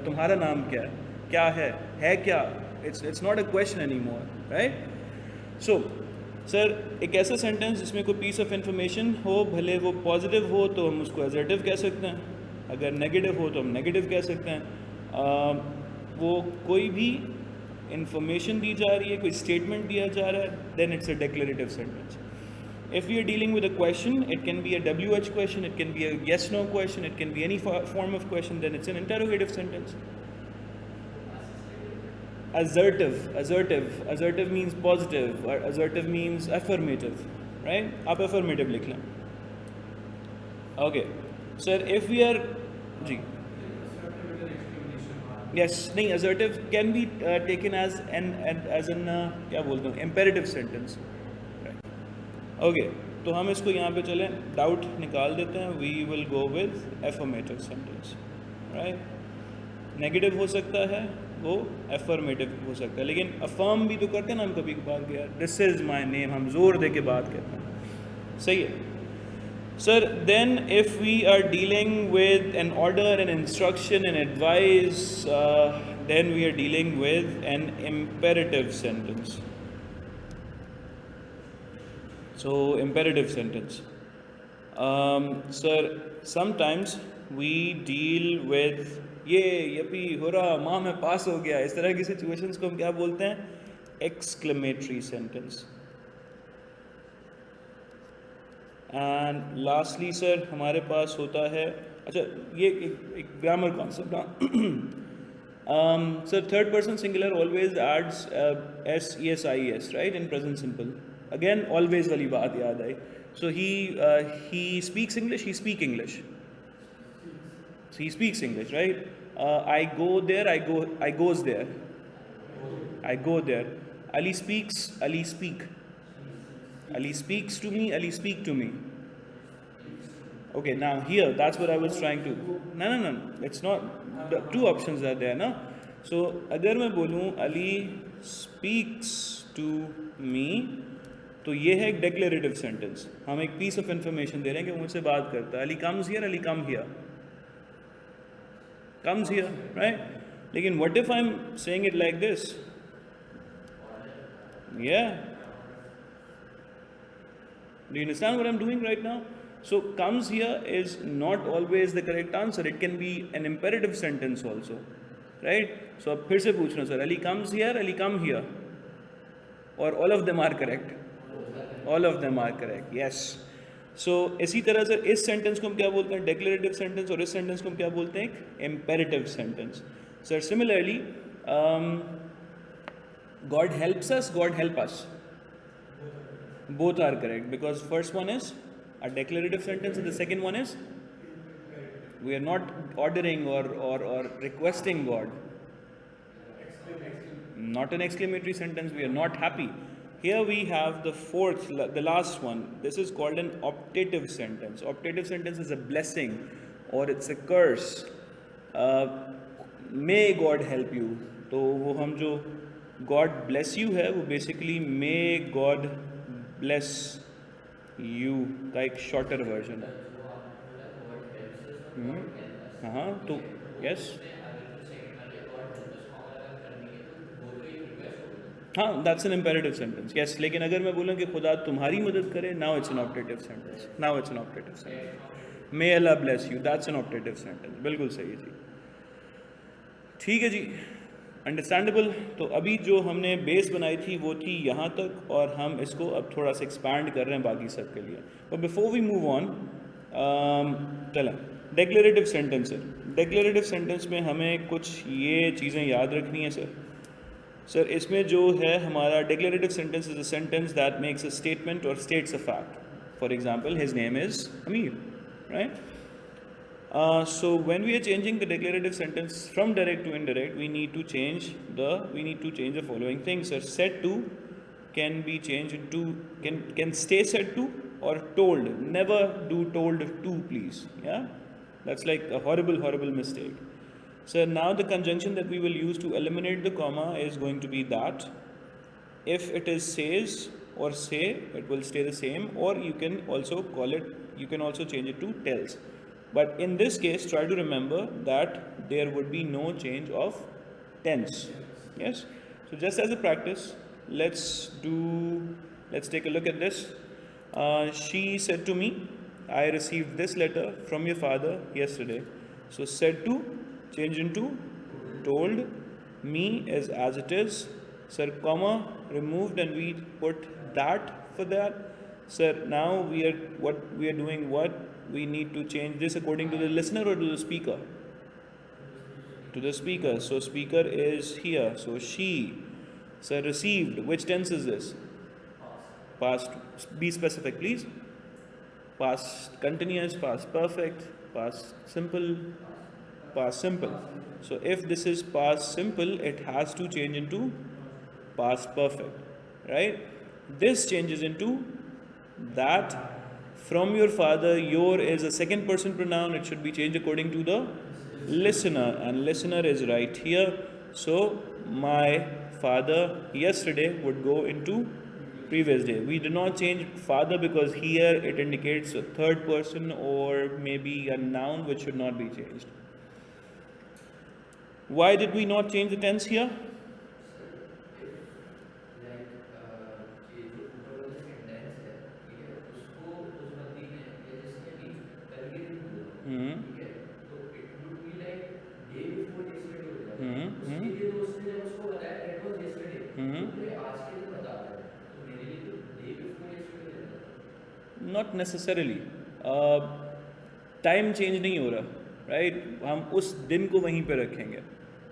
तुम्हारा नाम क्या है क्या. It's not a question any more, right? So sir, एक ऐसा सेंटेंस जिसमें कोई पीस ऑफ इन्फॉर्मेशन हो, भले वो पॉजिटिव हो तो हम उसको एजर्टिव कह सकते हैं, अगर नेगेटिव हो तो हम नेगेटिव कह सकते हैं. वो कोई भी इंफॉर्मेशन दी जा रही है, कोई स्टेटमेंट दिया जा रहा है, then it's a declarative sentence. If we are dealing with a question, it can be a WH question, it can be a yes/no question, it can be any form of question, then it's an interrogative sentence. Assertive means positive, or assertive means affirmative, right? आप affirmative लिख लें. Okay, sir, if we are, ji, yes, नहीं, assertive can be taken as an क्या बोलते हैं, imperative sentence. Okay, तो हम इसको यहाँ पे चलें, डाउट निकाल देते हैं. We will go with affirmative sentence, right? Negative हो सकता है, वो एफर्मेटिव हो सकता है, लेकिन अफर्म भी तो करते हैं ना हम कभी कभार कि यार दिस इज़ माय नेम, हम जोर दे के बात करते हैं. सही है sir. Then if we are dealing with an order, an instruction, an advice, then we are dealing with an imperative sentence. So imperative sentence. Sir, sometimes we deal with ये यपी हो रहा, माँ में पास हो गया, इस तरह की सिचुएशंस को हम क्या बोलते हैं? Exclamatory sentence. And lastly sir, हमारे पास होता है, अच्छा ये एक grammar concept. Sir, third person singular always adds S-E-S-I-E-S, right, in present simple. Again, always वाली बात याद आई. So he speaks English, he speak English. So he speaks English, right? I go there, I goes there. I go there. Ali speaks, Ali speak. Ali speaks to me, Ali speak to me. Okay, now here, that's what I was trying to. No. It's not. The two options are there, na? So अगर मैं बोलूँ Ali speaks to me, तो ये है एक declarative sentence. हम एक piece of information दे रहे हैं कि वो मुझसे बात करता है. Ali comes here, Ali come here, comes here, right? लेकिन what if I am saying it like this? Yeah, do you understand what I am doing right now? So comes here is not always the correct answer. It can be an imperative sentence also, right? So अब फिर से पूछ रहा हूँ sir, Ali comes here, Ali come here, और all of them are correct. All of them are correct, yes. सो इसी तरह से इस सेंटेंस को हम क्या बोलते हैं, डेक्लेरेटिव सेंटेंस, और इस सेंटेंस को हम क्या बोलते हैं, एक imperative sentence. Sir similarly, God helps us, God help us, both are correct because first one is a declarative sentence and the second one is we are not ordering or requesting God. Not an exclamatory sentence, we are not happy. Here we have the fourth, the last one. This is called an optative sentence. Optative sentence is a blessing or it's a curse. May God help you. तो वो हम जो God bless you है वो basically may God bless you का एक shorter version है. जो आपने बोला गॉड हेल्प्स अस और गॉड हेल्प अस, हाँ ठीक तो है, तो वो yes. उसमें अगर जो सेकंड वाले गॉड हेल्प अस को अगर कर देंगे तो वो तो एक रिक्वेस्ट हो गई. हाँ, that's an imperative sentence. Yes, लेकिन अगर मैं बोलूँ कि खुदा तुम्हारी मदद करे, now it's an optative sentence. Now it's an optative sentence. May Allah bless you. That's an optative sentence. बिल्कुल सही है जी. ठीक है जी, अंडरस्टैंडेबल. तो अभी जो हमने बेस बनाई थी वो थी यहाँ तक, और हम इसको अब थोड़ा सा एक्सपैंड कर रहे हैं बाकी सब के लिए. But before we move on, चलें डेक्लेरेटिव सेंटेंस है. डेक्लेरेटिव सेंटेंस में हमें कुछ ये चीज़ें याद रखनी है सर. सर इसमें जो है हमारा declarative sentence is a sentence that makes a statement और states a fact. For example, his name is Amir, right? So when we are changing the declarative sentence from direct to indirect, we need to change the following things. Sir, said to can be changed into can stay said to or told. Never do told to, please. Yeah, that's like a horrible mistake. So now the conjunction that we will use to eliminate the comma is going to be that. If it is says or say, it will stay the same, or you can also change it to tells. But in this case, try to remember that there would be no change of tense. Yes? So just as a practice, let's take a look at this. She said to me, I received this letter from your father yesterday. So said to change into told. Me is as it is. Sir, comma removed and we put that for that. Sir, now we are doing what? We need to change this according to the listener or to the speaker? To the speaker. So speaker is here. So she. Sir, received. Which tense is this? Past. Be specific, please. Past continuous, past perfect, past simple, past simple. So if this is past simple, it has to change into past perfect, right? This changes into that. From your father, your is a second person pronoun. It should be changed according to the listener, and listener is right here. So my father yesterday would go into previous day. We do not change father because here it indicates a third person or maybe a noun which should not be changed. Why did we not change the tense here? ये जो ऊपर वाला sentence है, ठीक है, उसको उस बंदी ने या जिसने भी करके नहीं बोला, ठीक है, तो it would be like day before yesterday हो जाएगा. उसके लिए तो उसने जब उसको बताया दैट वाज यस्टरडे, तो मुझे आज के दिन बता रहा है, तो मेरे लिए तो डे बिफोर यस्टरडे रहता था. Not necessarily. टाइम चेंज नहीं हो रहा, राइट? हम उस दिन को वहीं पे रखेंगे,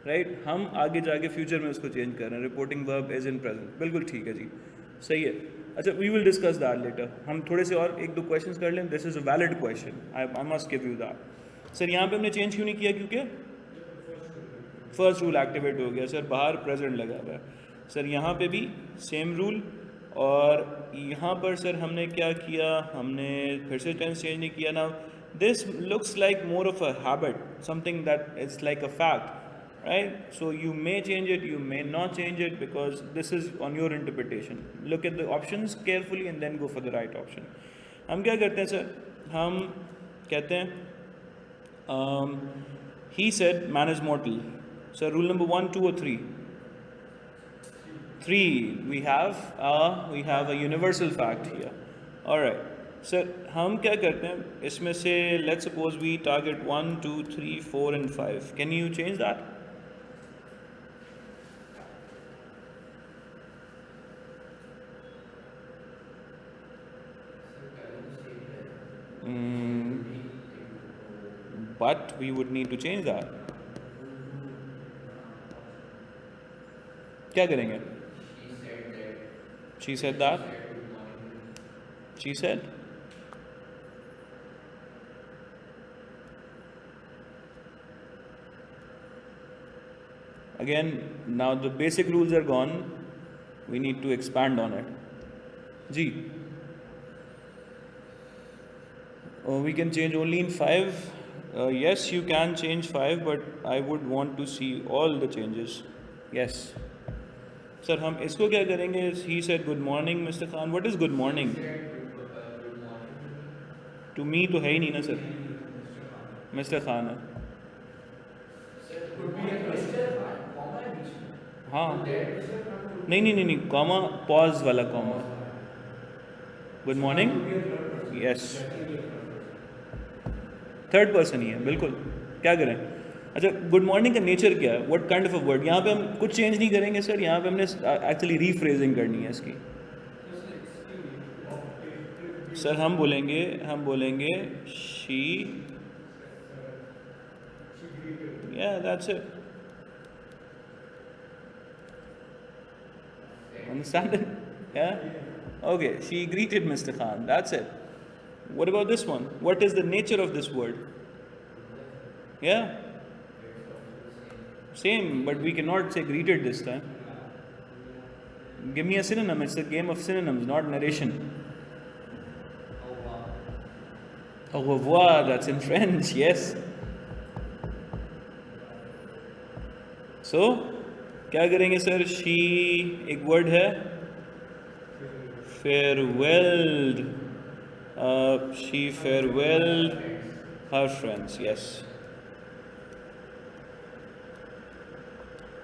राइट? हम आगे जाके फ्यूचर में उसको चेंज कर रहे हैं. Reporting verb is in present. बिल्कुल ठीक है जी, सही है. अच्छा, we will discuss that later. हम थोड़े से और एक दो क्वेश्चंस कर लें. This is a valid question. I must give you that. Sir यहाँ पे हमने चेंज क्यों नहीं किया? क्योंकि फर्स्ट रूल एक्टिवेट हो गया. सर बाहर प्रेजेंट लगा हुआ है. सर यहाँ पे भी सेम रूल, और यहाँ पर सर हमने क्या किया? हमने फिर से टेंस चेंज नहीं किया. Now this looks like more of a habit, something that is like a fact, right? So you may change it, you may not change it, because this is on your interpretation. Look at the options carefully and then go for the right option. हम क्या करते हैं sir? हम कहते हैं he said man is mortal. So rule number 1, 2 or 3? 3. We have a universal fact here. All right. Sir हम क्या करते हैं इसमें से? let's suppose we target 1, 2, 3, 4 and 5. Can you change that? Sir पहले तो सेम है, but we would need to change that. क्या करेंगे? She She said that. said that. She said good morning. She said. Again, now the basic rules are gone. We need to expand on it. Ji. We can change only in 5. Yes, you can change 5, but I would want to see all the changes. Yes. Sir, हम इसको क्या करेंगे? He said good morning, Mr. Khan. What is good morning? She said good morning To me तो है ही नहीं ना sir. Mr. Khan है. sir. Good morning, Mr. Khan. Comma है बीच में. हाँ. So that Mr. Khan would नहीं कॉमा पॉज वाला comma. Good morning. Yes. Third person ही है बिल्कुल. क्या करें? अच्छा, गुड मॉर्निंग का नेचर क्या है? What kind of a word? यहाँ पे हम कुछ चेंज नहीं करेंगे सर. यहाँ पे हमने एक्चुअली रीफ्रेजिंग करनी है इसकी. सर हम बोलेंगे शी. या that's it. Understand it? Yeah? Okay, she greeted Mr. Khan. That's it. What about this one? What is the nature of this word? Yeah? Same, but we cannot say greeted this time. Give me a synonym. It's a game of synonyms, not narration. Au revoir, that's in French, yes. So, क्या करेंगे sir? She एक word है. Farewelled. She farewelled her friends. Yes.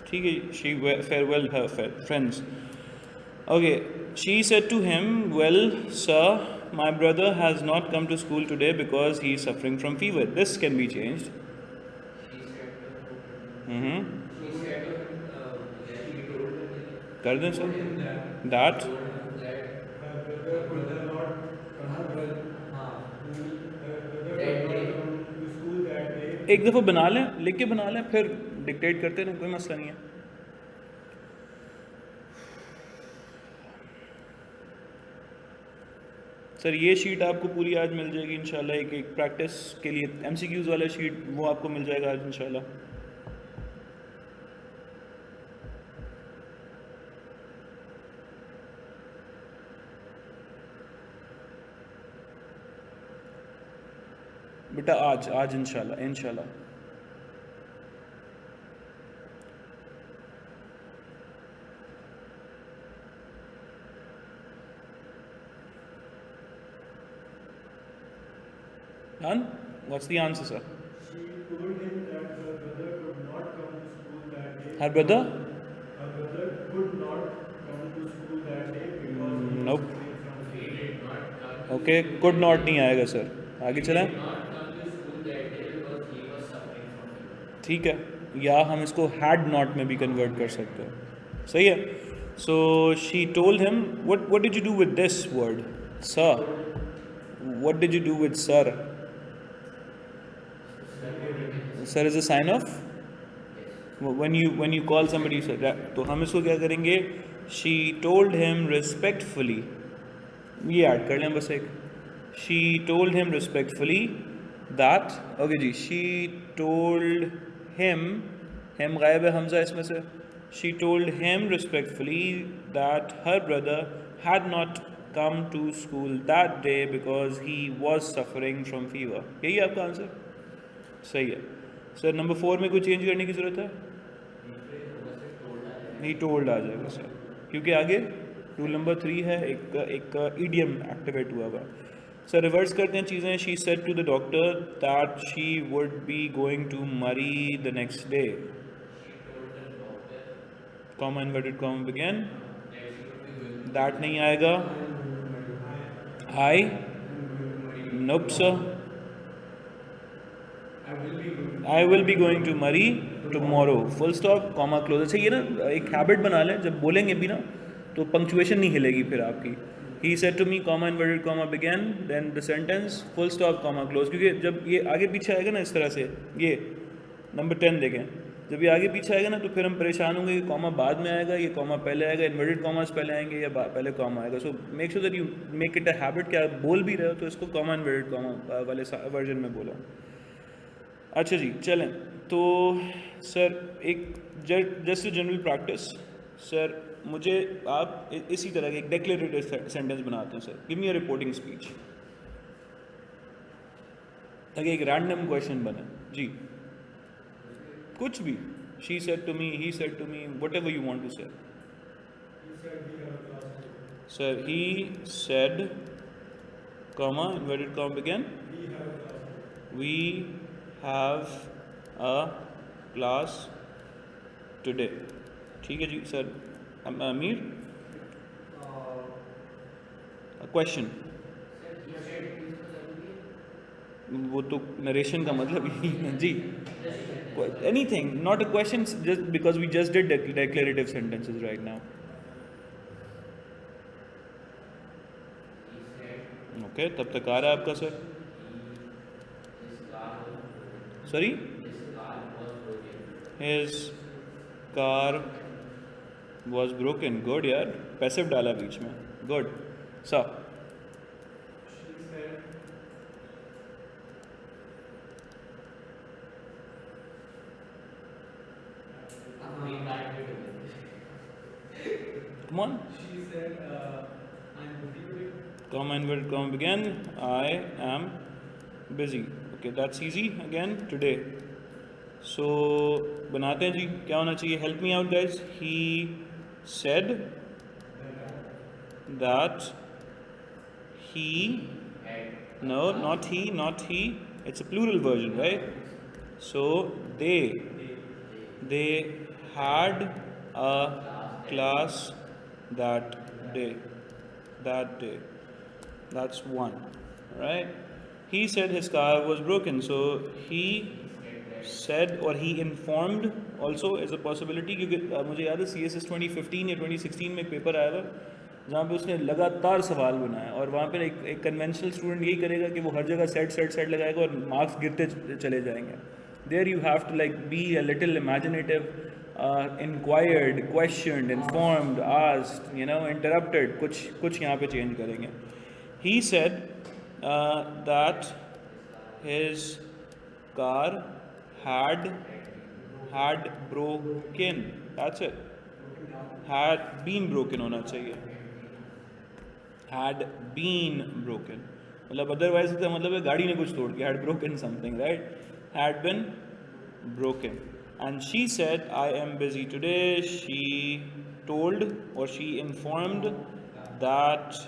ठीक है. She farewelled her friends. Okay. She said to him, "Well, sir, my brother has not come to school today because he is suffering from fever." This can be changed. She said to him that he told him कर दें sir. that That. told him that her brother could not come to school that day. एक दफ़ा बना लें, लिख के बना लें, फिर डिक्टेट करते रहें, कोई मसला नहीं है. सर ये शीट आपको पूरी आज मिल जाएगी इंशाल्लाह. एक प्रैक्टिस के लिए MCQs वाला शीट वो आपको मिल जाएगा आज इंशाल्लाह. बेटा आज इंशाल्लाह. Done? What's the answer, sir? She told him that her brother could not come to school that day. Her brother? Her brother could not come to school that day because he was Nope. suffering from he fever. did not come. Okay, could not नहीं आएगा sir. आगे He चलें. did not come to school that day because he was suffering from fever. ठीक है. या हम इसको had not में भी कन्वर्ट कर सकते हैं. सही है. So she told him, what did you do with this word, sir? What did you do with sir? Sir is a sign of when you call somebody sir. तो हम इसको क्या करेंगे? She told him respectfully. ये add कर लें बस एक. She told him respectfully that. Okay ji. She told him गायब है, हमजा इसमें से. She told him respectfully that her brother had not come to school that day because he was suffering from fever. यही है आपका आंसर. सही है sir. Number 4 में कोई चेंज करने की ज़रूरत है? नहीं, टोल्ड आ जाएगा सर, क्योंकि आगे रूल नंबर 3 है. एक ईडियम एक्टिवेट हुआ हुआ. सर रिवर्स करते हैं चीज़ें. She said to the doctor that she would be going to marry the next day. Comma inverted comma begin. That नहीं आएगा. I. Nope sir. I will be going to marry tomorrow. Full stop, comma close. अच्छा ये ना एक habit बना लें, जब बोलेंगे भी ना तो पंक्चुएशन नहीं हिलेगी फिर आपकी. He said to me, comma inverted comma began, then the sentence full stop comma close. क्योंकि जब ये आगे पीछे आएगा ना इस तरह से, ये नंबर 10 देखें, जब ये आगे पीछे आएगा ना तो फिर हम परेशान होंगे कि कॉमा बाद में आएगा, ये कॉमा पहले आएगा, इन्वर्टेड कॉमास पहले आएंगे या पहले कॉमा आएगा. So make sure that you make it a habit कि आप बोल भी रहे हो तो इसको कॉमा इन्वर्टेड कॉमा वाले वर्जन में बोलो. अच्छा जी, चलें. तो सर एक जस्ट जनरल प्रैक्टिस, सर मुझे आप इसी तरह के एक डेक्लेरेटिव सेंटेंस बनाते हैं. Sir give me a reporting speech, ताकि एक रैंडम क्वेश्चन बने. जी, कुछ भी. She said to me, he said to me, whatever you want to say. Sir he said comma inverted comma begin, we have a class today. ठीक है जी sir. अमीर, क्वेश्चन, वो तो नरेशन का मतलब ही है जी. Anything, not a question, just because we just did declarative sentences right now. Okay, तब तक आ रहा है आपका sir. Sorry? His car was broken. Good यार, पैसिव डाला बीच में. Good. So come on. She said, I'm busy today. Comma inverted comma begin, I am busy. Okay, that's easy. Again, today. So बनाते हैं जी. क्या होना चाहिए? Help me out guys. He said that he, no, not he, it's a plural version, right? So they had a class that day. That's one, right? He said his car was broken, so he said or he informed also is a possibility. क्योंकि मुझे याद है CSS 2015 या 2016 में एक paper आया था जहाँ पे उसने लगातार सवाल बनाया, और वहाँ पे एक कन्वेंशनल स्टूडेंट यही करेगा कि वो हर जगह सेट लगाएगा और मार्क्स गिरते चले जाएंगे. There you have to like be a little imaginative, inquired, questioned, informed, asked, interrupted. कुछ यहाँ पे चेंज करेंगे. He said that his car had broken. That's it. Had been broken होना चाहिए. Had been broken. मतलब otherwise इसका मतलब है गाड़ी ने कुछ तोड़ के. Had broken something, right? Had been broken. And she said, I am busy today. She told or she informed that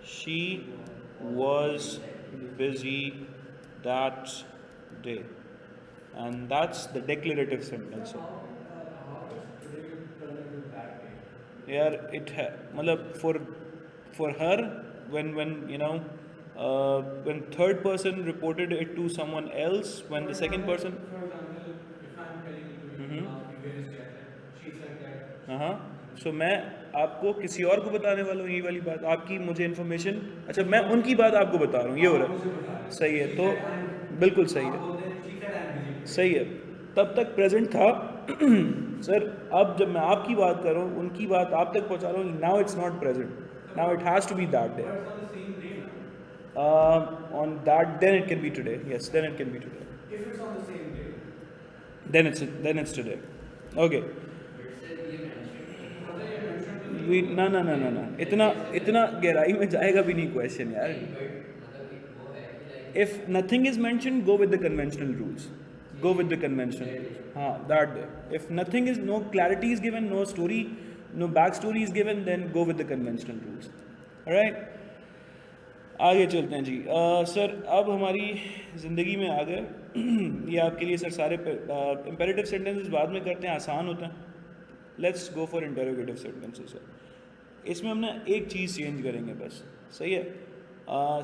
she was busy that day. And that's the declarative sentence. यार it मतलब for her when when third person reported it to someone else, when the second person, For example, if I'm telling you to you ask me where is Jack, she said that. हाँ, सो मैं आपको किसी और को बताने वाला हूँ ये वाली बात. आपकी मुझे इन्फॉर्मेशन, अच्छा मैं उनकी बात आपको बता रहा हूँ, ये हो रहा है. सही है, तो बिल्कुल सही है. She said I'm busy. सही है, तब तक प्रेजेंट था. सर अब जब मैं आपकी बात कर रहा हूँ, उनकी बात आप तक पहुँचा रहा हूँ, now it's not present, now it has to be that day. But it's on the same day. On that, then it can be today. Yes, then it can be today. If it's on the same day, Then it's today. Okay. ना इतना गहराई में जाएगा भी नहीं question यार. If nothing is mentioned, go with the conventional rules. Go with the conventional rules. हाँ, that day. If nothing is, no clarity is given, no story, no backstory is given, then go with the conventional rules. Alright? आगे चलते हैं जी. Sir अब हमारी ज़िंदगी में आ गए. ये आपके लिए सर सारे इम्पेरेटिव सेंटेंसेस बाद में करते हैं, आसान होते हैं. Let's go for interrogative sentences. Sir इसमें हमने एक चीज़ चेंज करेंगे बस. सही है.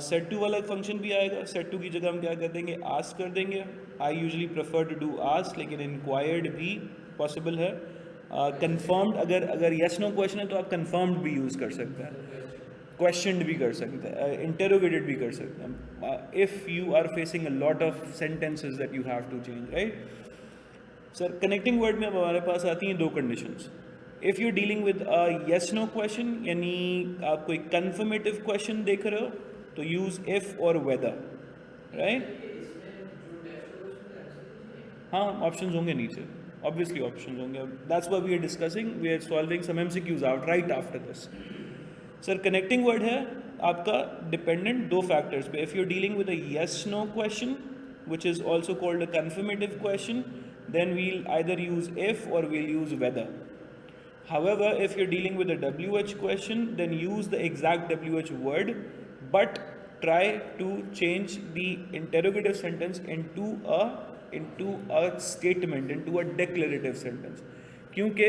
सेट टू वाला फंक्शन भी आएगा. सेट टू की जगह हम क्या कर देंगे, आस्क कर देंगे. I usually prefer to do ask, लेकिन इंक्वायर्ड भी पॉसिबल है. कंफर्म्ड, अगर यस नो क्वेश्चन है तो आप कंफर्म्ड भी यूज़ कर सकते हैं. क्वेश्चन भी कर सकते हैं, इंटेरोगेटेड भी कर सकते हैं, if you are facing a lot of sentences that you have to change, right. Sir connecting word में अब हमारे पास आती हैं दो conditions. If you dealing with a yes no question, यानी आप कोई कन्फर्मेटिव क्वेश्चन देख रहे हो, तो यूज़ इफ़ और वेदर, राइट. इसमें जो टेक्स्ट होगा उसमें आंसर दीजिए. हाँ, ऑप्शंस होंगे नीचे, ऑब्वियसली ऑप्शंस होंगे. That's why we are discussing, we are solving some MCQs out right after this. Sir connecting word है आपका डिपेंडेंट दो फैक्टर्स पे. If you dealing with a yes no question which is also called a confirmative question, then we'll either use if or we'll use whether. However, if you're dealing with a WH question, then use the exact WH word, but try to change the interrogative sentence into a statement, into a declarative sentence. क्योंकि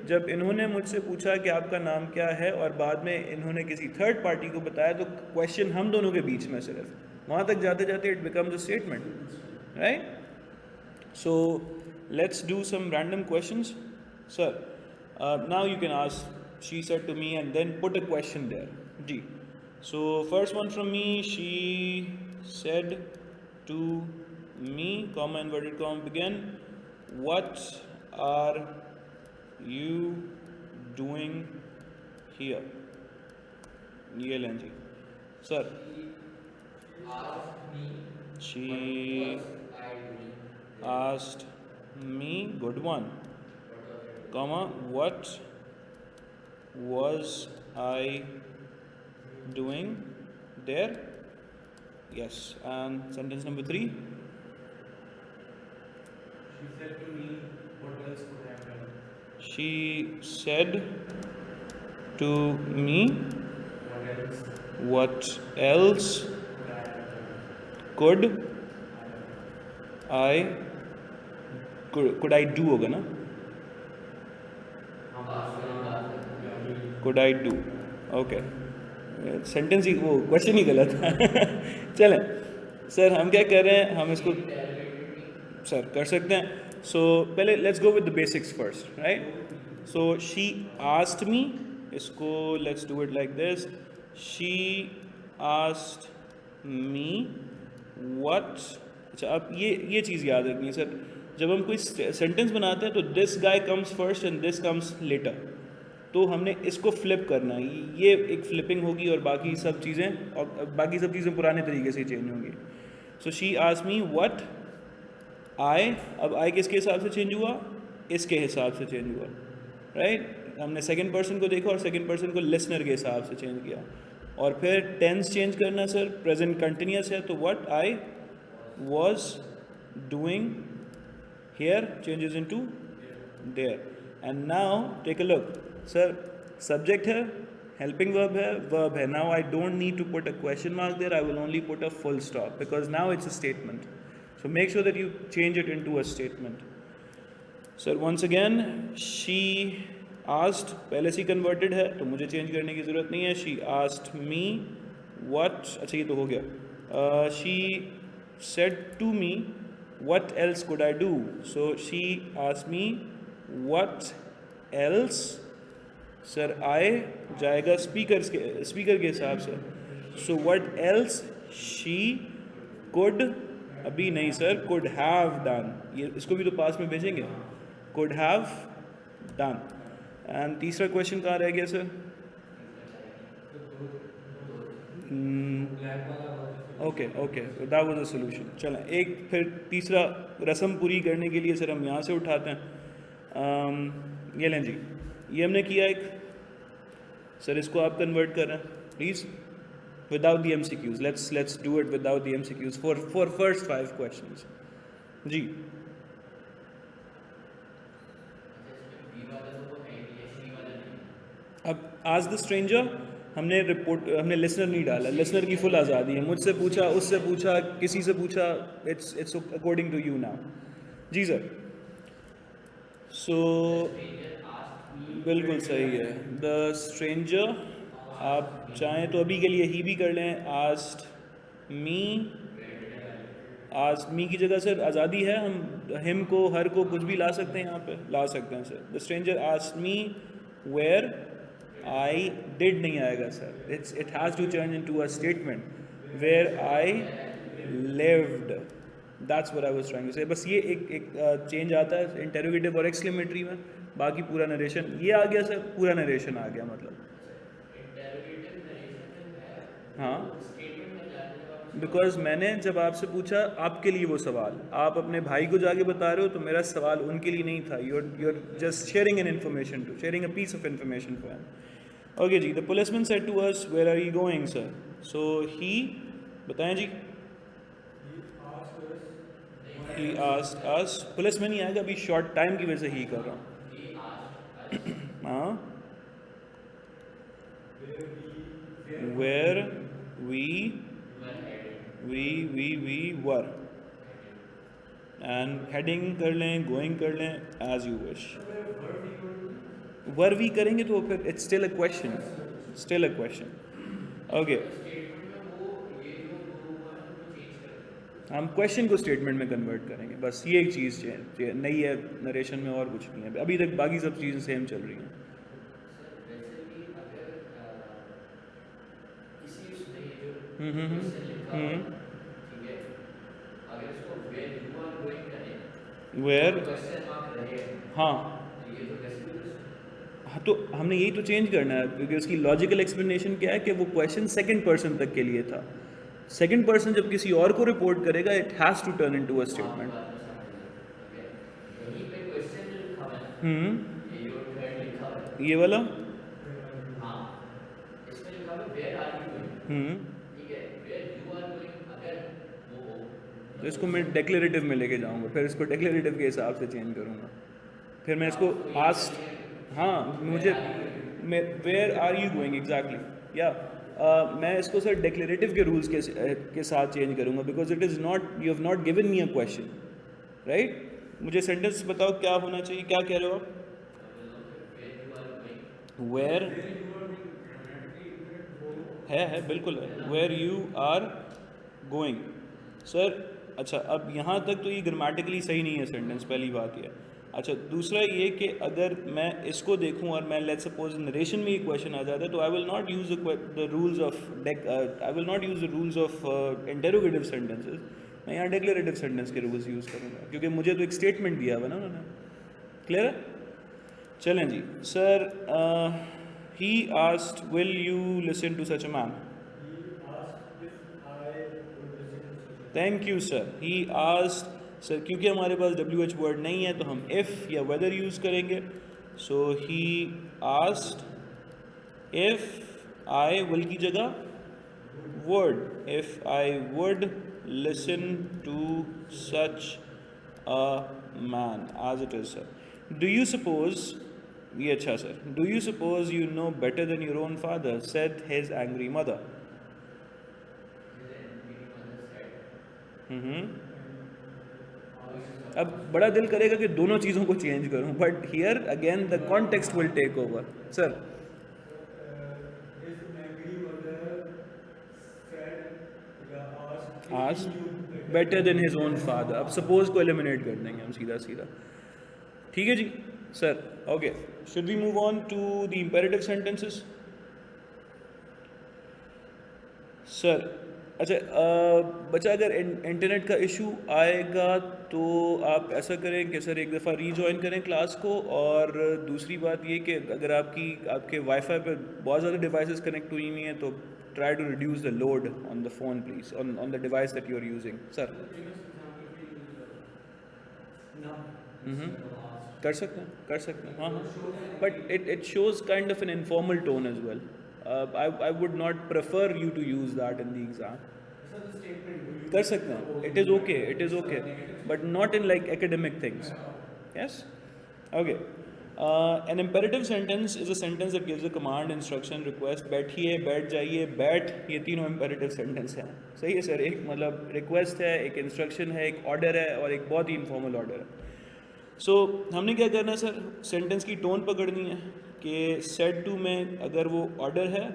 जब इन्होंने मुझसे पूछा कि आपका नाम क्या है और बाद में इन्होंने किसी थर्ड पार्टी को बताया, तो क्वेश्चन हम दोनों के बीच में सिर्फ वहाँ तक जाते जाते it becomes a statement, right. So let's do some random questions. Sir now you can ask, she said to me and then put a question there. जी. So first one from me, she said to me, comma inverted comma begin, what are you doing here? ये लें जी. Sir She asked me she what was I doing there. asked me, good one, comma, what was I doing there? Yes. And sentence number 3. She said to me, what else could I have done? She said to me, What else what else could I have done? could I could I do होगा ना? Could I do? Okay. Sentence ही वो question ही गलत है. चलें sir, हम क्या कर रहे हैं, हम इसको सर कर सकते हैं. सो पहले let's go with the basics first, right. So she asked me, इसको let's do it like this. She asked me what. अच्छा, अब ये चीज़ याद रखनी है सर, जब हम कोई सेंटेंस बनाते हैं तो this guy comes first and this comes later, तो हमने इसको फ्लिप करना है. ये एक फ्लिपिंग होगी और बाकी सब चीज़ें पुराने तरीके से चेंज होंगी. सो she asked me what I. अब आई किसके हिसाब से चेंज हुआ? इसके हिसाब से चेंज हुआ, राइट. हमने सेकंड पर्सन को देखा और सेकंड पर्सन को लिसनर के हिसाब से चेंज किया. और फिर टेंस चेंज करना सर, प्रेजेंट कंटिन्यूस है तो what I was doing here changes into there. And now take a look sir, subject है, हेल्पिंग वर्ब है, वर्ब है. Now I don't need to put a question mark there, I will only put a full stop because now it's a statement. So make sure that you change it into a statement. Sir, once again, she asked, पहले से converted है तो मुझे change करने की ज़रूरत नहीं है. She asked me what, अच्छा ये तो हो गया. She said to me, what else could I do? So she asked me, what else? Sir, I जाएगा speaker के हिसाब से. So what else she could, अभी नहीं सर, could have done, ये इसको भी तो पास में भेजेंगे. could have done. एंड तीसरा क्वेश्चन कहाँ रह गया सर? ब्लैक वाला okay okay, that was a solution. चलें, एक फिर तीसरा रस्म पूरी करने के लिए सर हम यहाँ से उठाते हैं. ये लें जी, ये हमने किया एक. सर इसको आप कन्वर्ट कर रहे हैं please without the MCQs. Let's do it without the MCQs for first 5 questions. जी. अब आज द स्ट्रेंजर हमने लिसनर नहीं डाला, लिसनर की फुल आज़ादी है. मुझसे पूछा, उससे पूछा, किसी से पूछा, it's according to you now. जी सर. सो बिल्कुल सही है. द स्ट्रेंजर, आप चाहें तो अभी के लिए ही भी कर लें. आस्क्ड मी की जगह सर आज़ादी है, हम हिम को, हर को, कुछ भी ला सकते हैं, यहाँ पे ला सकते हैं sir. The stranger asked me where I did नहीं आएगा sir. It has to turn into a statement where I lived. That's what I was trying to say. बस ये एक चेंज आता है इंटेरोगेटिव और एक्सक्लेमेटरी में. बाकी पूरा नरेशन ये आ गया सर. पूरा नरेशन आ गया मतलब. इंटेरोगेटिव नरेशन में है, हाँ. स्टेटमेंट में जाने के बाद बिकॉज मैंने जब आपसे पूछा आपके लिए वो सवाल आप अपने भाई को जाके बता रहे हो तो मेरा सवाल उनके लिए नहीं था. you're just sharing an information to sharing a piece of information for him. Okay ji. The policeman said to us, where are you going sir? So he बताएं जी. He asked us. policeman ही आएगा अभी short time की वजह से ही कर रहा हूँ. he asked us हाँ. where we were headed we were and heading कर लें going कर लें as you wish. were we करेंगे तो फिर it's still a question. Okay. Statement में वो ये जो दो हुआ है उनको चेंज कर दें. हम क्वेश्चन को स्टेटमेंट में कन्वर्ट करेंगे. बस ये एक चीज़ नई है नरेशन में और कुछ नहीं है. अभी तक बाकी सब चीज़ें सेम चल रही हैं. सर वैसे भी अगर किसी उसमें ये जो हम्म. क्वेश्चन लिखा हुआ है, ठीक है, अगर इसको where you are going करें Where क्वेश्चन मार्क रहे हाँ. तो ये तो वैसे भी क्वेश्चन हाँ तो हमने यही तो चेंज करना है क्योंकि उसकी लॉजिकल एक्सप्लेनेशन क्या है कि वो क्वेश्चन सेकंड पर्सन तक के लिए था. सेकंड पर्सन जब किसी और को रिपोर्ट करेगा it has to turn into a statement. यहीं पे क्वेश्चन जो लिखा हुआ है ना, हम्म. ये जो थर्ड लिखा हुआ है, ये वाला. हाँ, इसमें लिखा हुआ है where are you going, हम्म. ठीक है, where you are going अगर वो हो तो इसको मैं डेक्लेरेटिव में लेके जाऊंगा. फिर इसको डेक्लेरेटिव के हिसाब से चेंज करूंगा. फिर मैं इसको आस्ट. हाँ मुझे where are you going exactly. या मैं इसको सर डेक्लेरेटिव के रूल्स के साथ चेंज करूंगा because it is not you have not given me a question right. मुझे सेंटेंस बताओ क्या होना चाहिए. क्या कह रहे हो आप. where you are going. Where है बिल्कुल है. Where you are going sir. अच्छा अब यहाँ तक तो ये ग्रामेटिकली सही नहीं है सेंटेंस. पहली बात ये. अच्छा दूसरा ये कि अगर मैं इसको देखूं और मैं लेट्स सपोज नरेशन में ये क्वेश्चन आ जाता है तो I will not use the rules of I will not use the rules of interrogative sentences. मैं यहाँ डेक्लेरेटिव सेंटेंस के रूल्स यूज़ करूँगा क्योंकि मुझे तो एक स्टेटमेंट दिया हुआ ना उन्होंने. क्लियर है. चलें जी. Sir he asked will you listen to such a man. Thank you sir. He asked sir क्योंकि हमारे पास WH वर्ड नहीं है तो हम इफ़ या वेदर यूज़ करेंगे. So he asked if I will की जगह word if I would listen to such a man as it is sir. Do you suppose ये अच्छा sir. Do you suppose you know better than your own father said his angry mother. अब बड़ा दिल करेगा कि दोनों चीज़ों को चेंज करूं but here again the context will take over. Sir asked better than his own father. अब सपोज को एलिमिनेट कर देंगे हम सीधा सीधा. ठीक है जी sir. Okay should we move on to the imperative sentences. Sir अच्छा बच्चा अगर इंटरनेट का इशू आएगा तो आप ऐसा करें कि सर एक दफ़ा रीजॉइन करें क्लास को. और दूसरी बात ये कि अगर आपके वाईफाई पर बहुत ज़्यादा डिवाइसेस कनेक्ट हुई हुई हैं तो try to reduce the load on the phone please on the device that you are using. Sir कर सकते हैं हाँ हाँ. But it shows kind of an informal tone as well. I would not prefer you to use that in the exam. कर सकते हैं. It is okay but not in like academic things. Yes. Okay. An imperative sentence is a sentence that gives a command, instruction, request. बैठिए, बैठ जाइए, बैठ, ये तीनों imperative sentence हैं. सही है सर. एक मतलब request है, एक instruction है, एक order है और एक बहुत ही informal order है. So हमने क्या करना है सर. सेंटेंस की टोन पकड़नी है कि सेड टू में अगर वो ऑर्डर है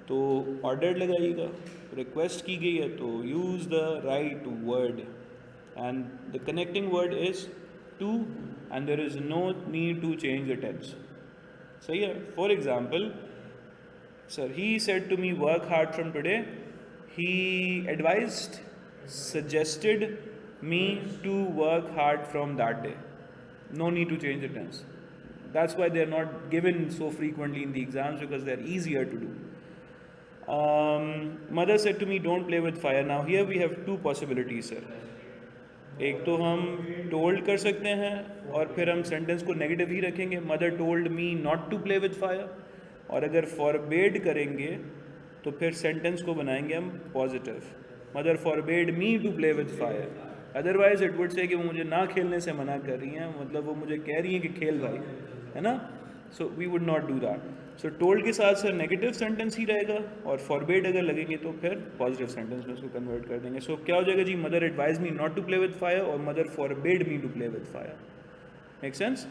तो ऑर्डर लगाइएगा. रिक्वेस्ट की गई है तो use the right word and the connecting word is to and there is no need to change the tense. सही है. For example Sir, he said to me, work hard from today. He advised, suggested me to work hard from that day. No need to change the tense. That's why they are not given so frequently in the exams, because they are easier to do. Mother said to me, don't play with fire. Now here we have two possibilities, sir. एक तो हम told कर सकते हैं और फिर हम sentence को नेगेटिव ही रखेंगे, mother told me not to play with fire. और अगर फॉरबेड करेंगे तो फिर सेंटेंस को बनाएंगे हम positive, mother forbade me to play with fire. Otherwise it would say कि वो मुझे ना खेलने से मना कर रही हैं, मतलब वो मुझे कह रही हैं कि खेल भाई, है ना. So we would not do that. So told के साथ सर नेगेटिव सेंटेंस ही रहेगा, और फॉरबेड अगर लगेंगे तो फिर पॉजिटिव सेंटेंस में उसको कन्वर्ट कर देंगे. सो क्या हो जाएगा जी, mother advise me not to play with fire और mother forbade me to play with fire. Make sense?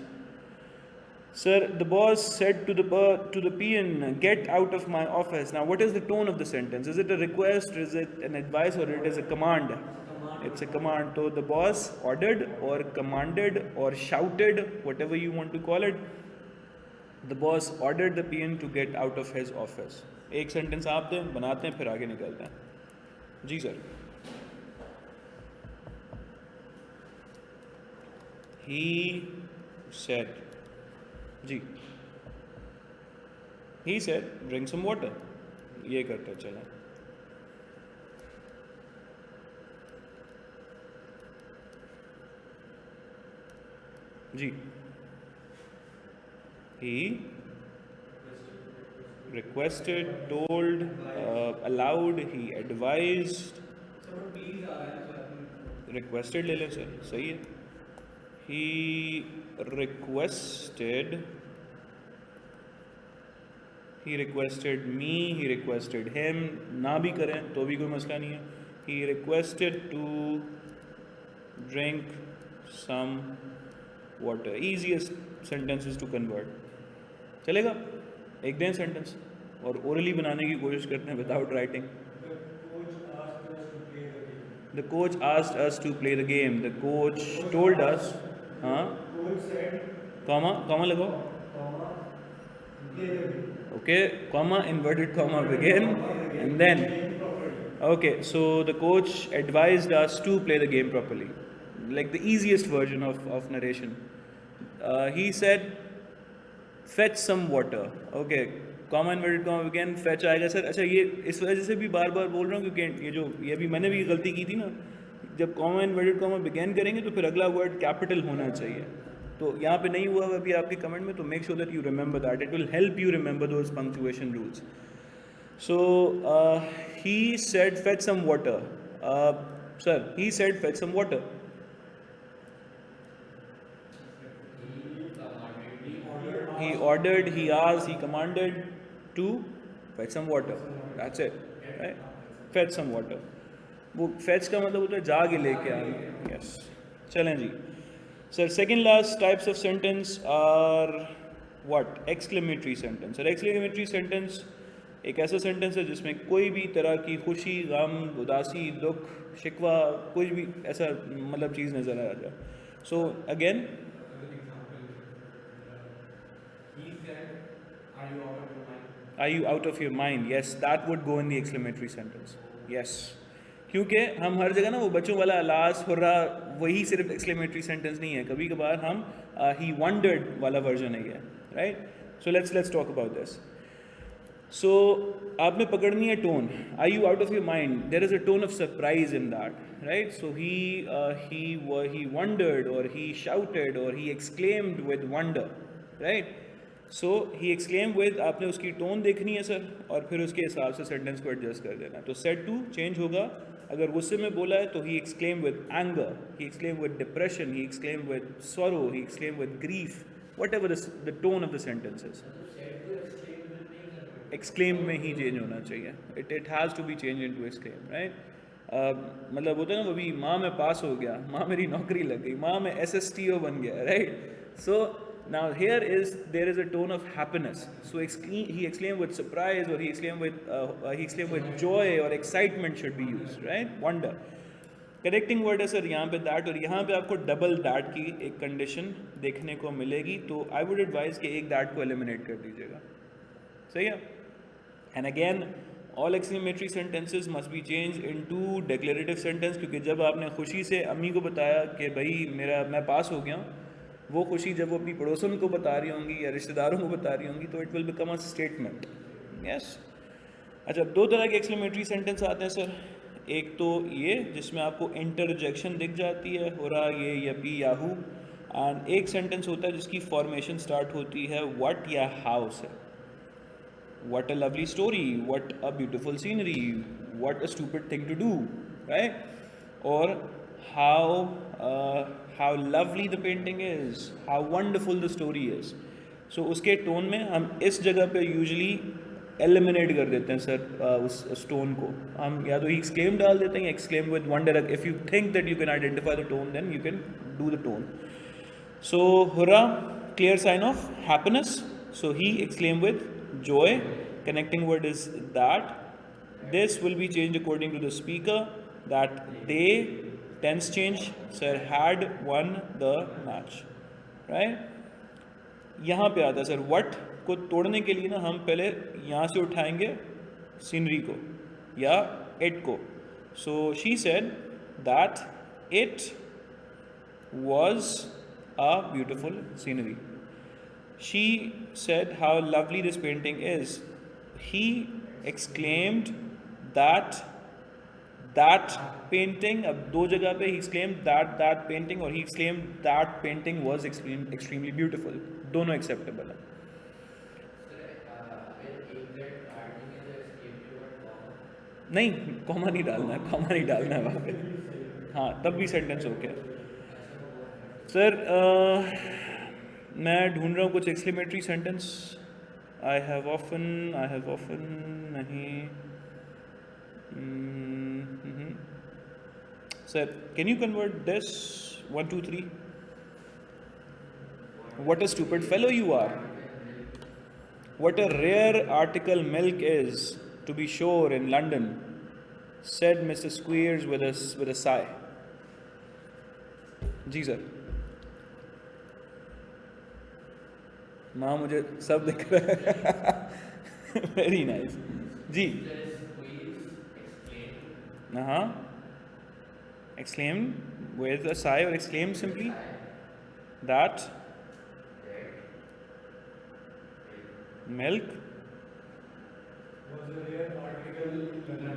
Sir, the boss said to the peon, get out of my office. Now, what is the tone of the sentence? Is it a request, is it an advice, or it is a command? It's a command. So the boss ordered or commanded or shouted, whatever you want to call it. The boss ordered the peon to get out of his office. एक sentence आप दें, बनाते हैं, फिर आगे निकलते हैं. जी सर. He said. जी. He said, drink some water. ये करते चलें. जी. He requested, told, allowed, he advised. Requested ले लें सर, सही है. He requested me, he requested him. ना भी करें तो भी कोई मसला नहीं है. He requested to drink some water. Easiest sentences to convert. चलेगा? एक दें सेंटेंस और ओरली बनाने की कोशिश करते हैं without writing. The coach asked us to play the game. The coach told us. हाँ. comma लगाओ. Okay, comma, inverted comma begin, and then, okay, so the coach advised us to play the game properly, like the easiest version of narration. He said, fetch some water. Okay, comma, inverted comma begin, fetch आएगा sir. अच्छा, ये इस वजह से भी बार बार बोल रहा हूँ क्योंकि ये भी मैंने भी गलती की थी ना, जब comma, inverted comma begin करेंगे तो फिर अगला वर्ड कैपिटल होना चाहिए. तो यहाँ पे नहीं हुआ अभी आपके कमेंट में, तो make sure that you remember that. It will help you remember those punctuation rules. So he said fetch some water. Sir, he said fetch some water. He ordered, he asked, he commanded to fetch some water. That's it, right? Fetch some water. वो fetch का मतलब होता है जाके लेके आना. Yes. चलें जी. Sir, second last types of sentence are what? Exclamatory sentence. Sir, exclamatory sentence एक ऐसा sentence है जिसमें कोई भी तरह की खुशी, गम, उदासी, दुख, शिकवा, कुछ भी ऐसा मतलब चीज़ नज़र आ जाए. So again, He said, are you out of your mind? are you out of your mind? Yes, that would go in the exclamatory sentence. Yes. क्योंकि हम हर जगह ना वो बच्चों वाला अलास हुर्रा वही सिर्फ एक्सक्लेमेटरी सेंटेंस नहीं है, कभी कभार हम ही वंडर्ड वाला वर्जन है ये, right. So let's talk about this. So आपने पकड़नी है tone. Are you out of your mind? There is a tone of surprise in that, right. So he wondered और ही शाउटेड और he exclaimed with wonder, right. So he exclaim with, आपने उसकी tone देखनी है sir, और फिर उसके हिसाब से सेंटेंस को एडजस्ट कर देना. तो सेड टू चेंज होगा. अगर गुस्से में बोला है तो he exclaim with anger, he exclaim with depression, he exclaim with sorrow, he exclaim with grief, whatever the tone of the sentences. Exclaim में ही चेंज होना चाहिए. It has to be change into exclaim, right. मतलब होता है ना, अभी माँ में पास हो गया, माँ मेरी नौकरी लग गई, माँ में SSTO बन गया, right. So now here there is a tone of happiness. So he exclaimed with surprise, or he exclaimed with joy, or excitement should be used, right. Wonder. Correcting word है सर यहाँ पे that, और यहाँ पे आपको double that की एक condition देखने को मिलेगी. तो आई वुड एडवाइज कि एक दैट को एलिमिनेट कर दीजिएगा. सही है. And again all exclamatory sentences must be change into declarative sentence, क्योंकि जब आपने खुशी से अम्मी को बताया कि भाई मैं पास हो गया हूँ, वो खुशी जब वो अपनी पड़ोसन को बता रही होंगी या रिश्तेदारों को बता रही होंगी तो it will become a statement. Yes. अच्छा, दो तरह के एक्सक्लेमेटरी सेंटेंस आते हैं सर. एक तो ये जिसमें आपको इंटरजेक्शन दिख जाती है, हो रहा ये या बी याहू, एंड एक सेंटेंस होता है जिसकी फॉर्मेशन स्टार्ट होती है व्हाट या how say. What a lovely story, what a beautiful scenery, what a stupid thing to do, right? और how lovely the painting is, how wonderful the story is. So उसके टोन में हम इस जगह पे यूजली एलिमिनेट कर देते हैं सर उस टोन को. हम या तो एक्सक्लेम डाल देते हैं, exclaim with wonder. If you think that you can identify the tone, then you can do the tone. So hurrah, clear sign of happiness. So he exclaimed with joy. Connecting word is that. This will be changed according to the speaker. That they, tense change, sir, had won the match. Right? यहाँ पे आता है sir what को तोड़ने के लिए ना हम पहले यहाँ से उठाएंगे सीनरी को या it को. So she said that it was a beautiful scenery. She said how lovely this painting is. He exclaimed that painting, अब दो जगह पे he exclaimed that painting और he exclaimed that painting was extremely beautiful. दोनों acceptable है. नहीं, comma नहीं डालना है, कॉमा नहीं डालना है वहाँ पे. हाँ, तब भी सेंटेंस ओके. सर मैं ढूंढ रहा हूँ कुछ exclamatory sentence. I have often नहीं. Sir can you convert this 1 2 3. What a stupid fellow you are. What a rare article milk is to be sure in London, said mister Squeers with a sigh. जी sir. माँ मुझे सब दिख रहा है. Very nice जी. हाँ, exclaim with a sigh और exclaim simply that milk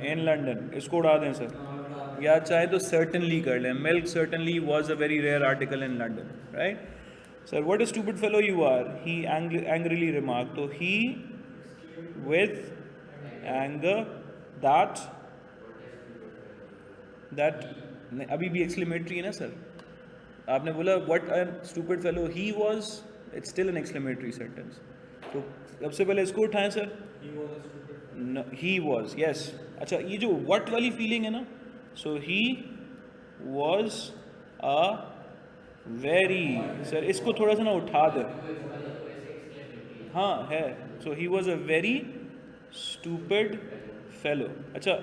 in London. इसको उड़ा दें सर, या चाहे तो सर्टनली कर लें. Milk certainly was a very rare article in London, right? Sir, what a stupid fellow you are, he angrily remarked. So he, with anger, that अभी भी exclamatory है ना सर. आपने बोला what a stupid fellow he was, it's still an exclamatory sentence. तो सबसे पहले इसको उठाएं sir. He was a stupid. No, he was, yes. अच्छा, ये जो what वाली feeling है ना, so he was a very, sir इसको थोड़ा सा ना उठा दे. हाँ है. So he was a very stupid fellow. अच्छा,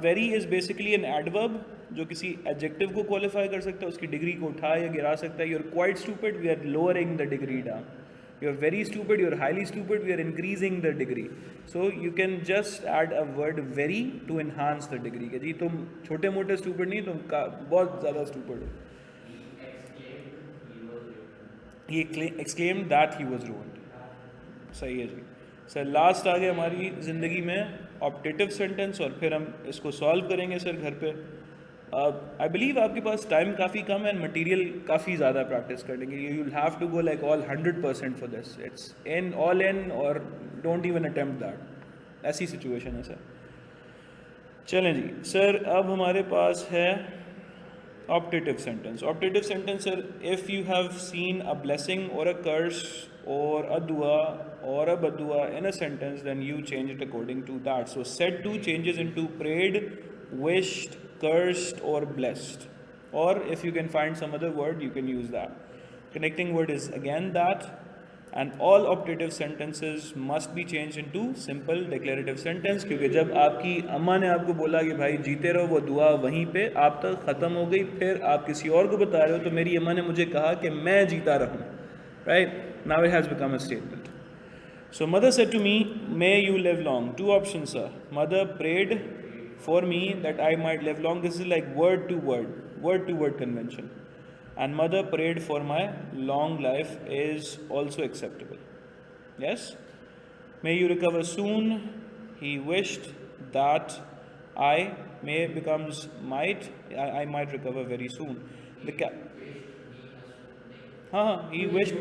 very is basically an adverb जो किसी एडजेक्टिव को क्वालिफाई कर सकता है, उसकी डिग्री को उठा या गिरा सकता है. You are quite stupid, we are lowering the degree down. You are very stupid, you are highly stupid, we are increasing the degree. So you can just add a word very to enhance the degree. के जी तुम छोटे मोटे stupid नहीं, तुम बहुत ज़्यादा stupid हो. He exclaimed that he was ruined. सही है जी. सर लास्ट आ गया हमारी ज़िंदगी में ऑप्टेटिव सेंटेंस, और फिर हम इसको सॉल्व करेंगे सर घर पे. आई बिलीव आपके पास टाइम काफ़ी कम है, मटेरियल काफ़ी ज़्यादा प्रैक्टिस करने के लिए. You will have to go like all 100% for this. It's in all in or don't even attempt that. ऐसी सिचुएशन है सर. चलें जी सर, अब हमारे पास है optative sentence. Optative sentence, sir, if you have seen a blessing or a curse or a dua or a badua in a sentence, then you change it according to that. So said to changes into prayed, wished, cursed or blessed. Or if you can find some other word, you can use that. Connecting word is again that. And all optative sentences must be changed into simple declarative sentence, क्योंकि जब आपकी अम्मा ने आपको बोला कि भाई जीते रहो, वो दुआ वहीं पे आप तक ख़त्म हो गई, फिर आप किसी और को बता रहे हो तो मेरी अम्मा ने मुझे कहा कि मैं जीता रहूँ, right? Now it has become a statement. So mother said to me, may you live long. Two options, sir. Mother prayed for me that I might live long. This is like word to word convention. And mother prayed for my long life is also acceptable. Yes? May you recover soon. He wished that I may becomes might. I might recover very soon. The he wished,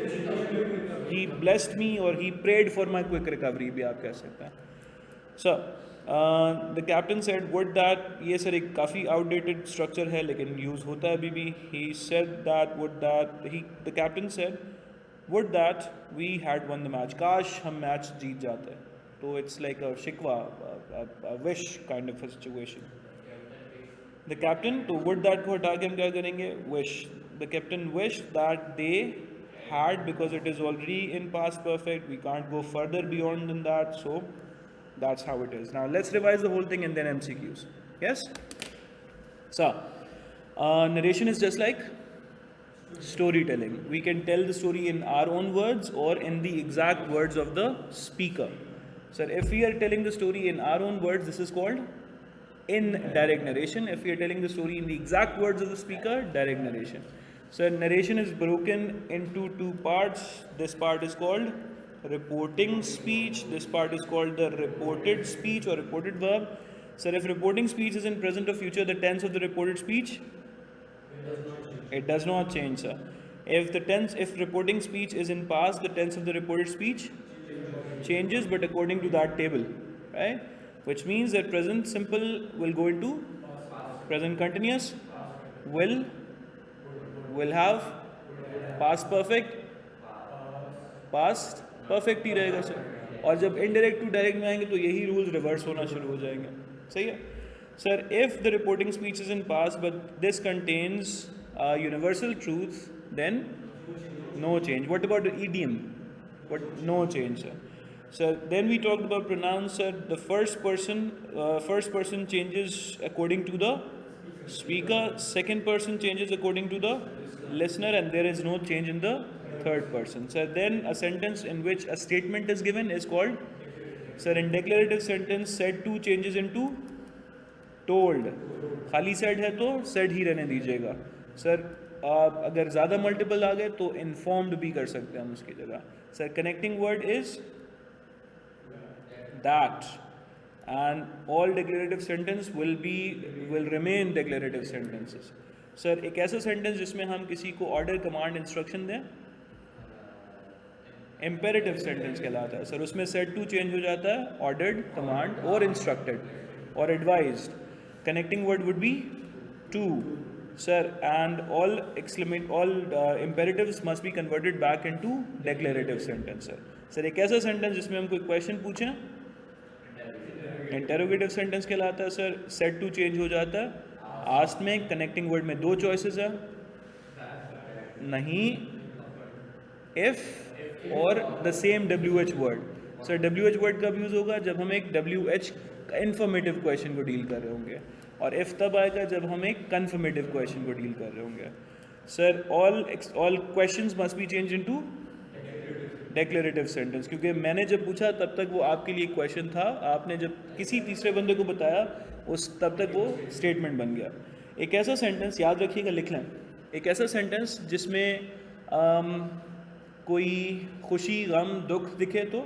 he blessed me or he prayed for my quick recovery भी आप कह सकते हैं. So the captain said would that ये sir एक काफ़ी outdated structure है लेकिन use होता है अभी भी. He said that would that the captain said would that we had won the match. काश हम मैच जीत जाते. तो it's like a शिकवा, a wish kind of a situation. The captain, तो would that को हटा के हम क्या करेंगे? Wish. The captain wished that they had, because it is already in past perfect. We can't go further beyond than that. So that's how it is. Now let's revise the whole thing and then MCQs. Yes? So narration is just like storytelling. We can tell the story in our own words or in the exact words of the speaker. So if we are telling the story in our own words, this is called indirect narration. If we are telling the story in the exact words of the speaker, direct narration. So narration is broken into two parts. This part is called reporting speech. This part is called the reported speech or reported verb. So if reporting speech is in present or future, the tense of the reported speech, it does not change, sir. If reporting speech is in past, the tense of the reported speech changes, but according to that table, right? Which means that present simple will go into present continuous, will have, past perfect, past perfect ही रहेगा sir. और जब indirect to direct में आएंगे तो यही rules reverse होना शुरू हो जाएंगे. सही है sir? If the reporting speech is in past but this contains universal truth, then no change. What about the idiom? No change, sir. So then we talked about pronouns, sir. The first person changes according to the speaker, second person changes according to the listener, and there is no change in the third person. So then a sentence in which a statement is given is called, sir, in declarative sentence said to changes into told. खाली said है तो said ही रहने दीजिएगा. Sir अगर ज़्यादा multiple आ गए तो informed भी कर सकते हैं हम उसकी जगह. Sir connecting word is that, and all declarative sentence will remain declarative sentences. Sir एक ऐसा sentence जिसमें हम किसी को order, command, instruction दें, imperative sentence कहलाता है. सर उसमें said to change हो जाता है ordered, command or instructed or advised. Connecting word would be to, sir, and all imperatives must be converted back into declarative sentence. Sir एक ऐसा sentence जिसमें हम कोई question पूछें, इंटेरोगेटिव सेंटेंस कहलाता है. सर सेड टू चेंज हो जाता है. आस्ट में कनेक्टिंग वर्ड में दो चॉइसेस है, नहीं इफ और the same WH word. Sir WH word कब यूज होगा? जब हम एक WH इन्फॉर्मेटिव क्वेश्चन को डील कर रहे होंगे, और इफ तब आएगा जब हम एक कन्फर्मेटिव क्वेश्चन को डील कर रहे होंगे. Sir all questions must be change into declarative sentence, क्योंकि मैंने जब पूछा तब तक वो आपके लिए क्वेश्चन था, आपने जब किसी तीसरे बंदे को बताया तब तक वो स्टेटमेंट बन गया. एक ऐसा सेंटेंस याद रखिएगा, लिख लें, एक ऐसा सेंटेंस जिसमें कोई खुशी, गम, दुख दिखे तो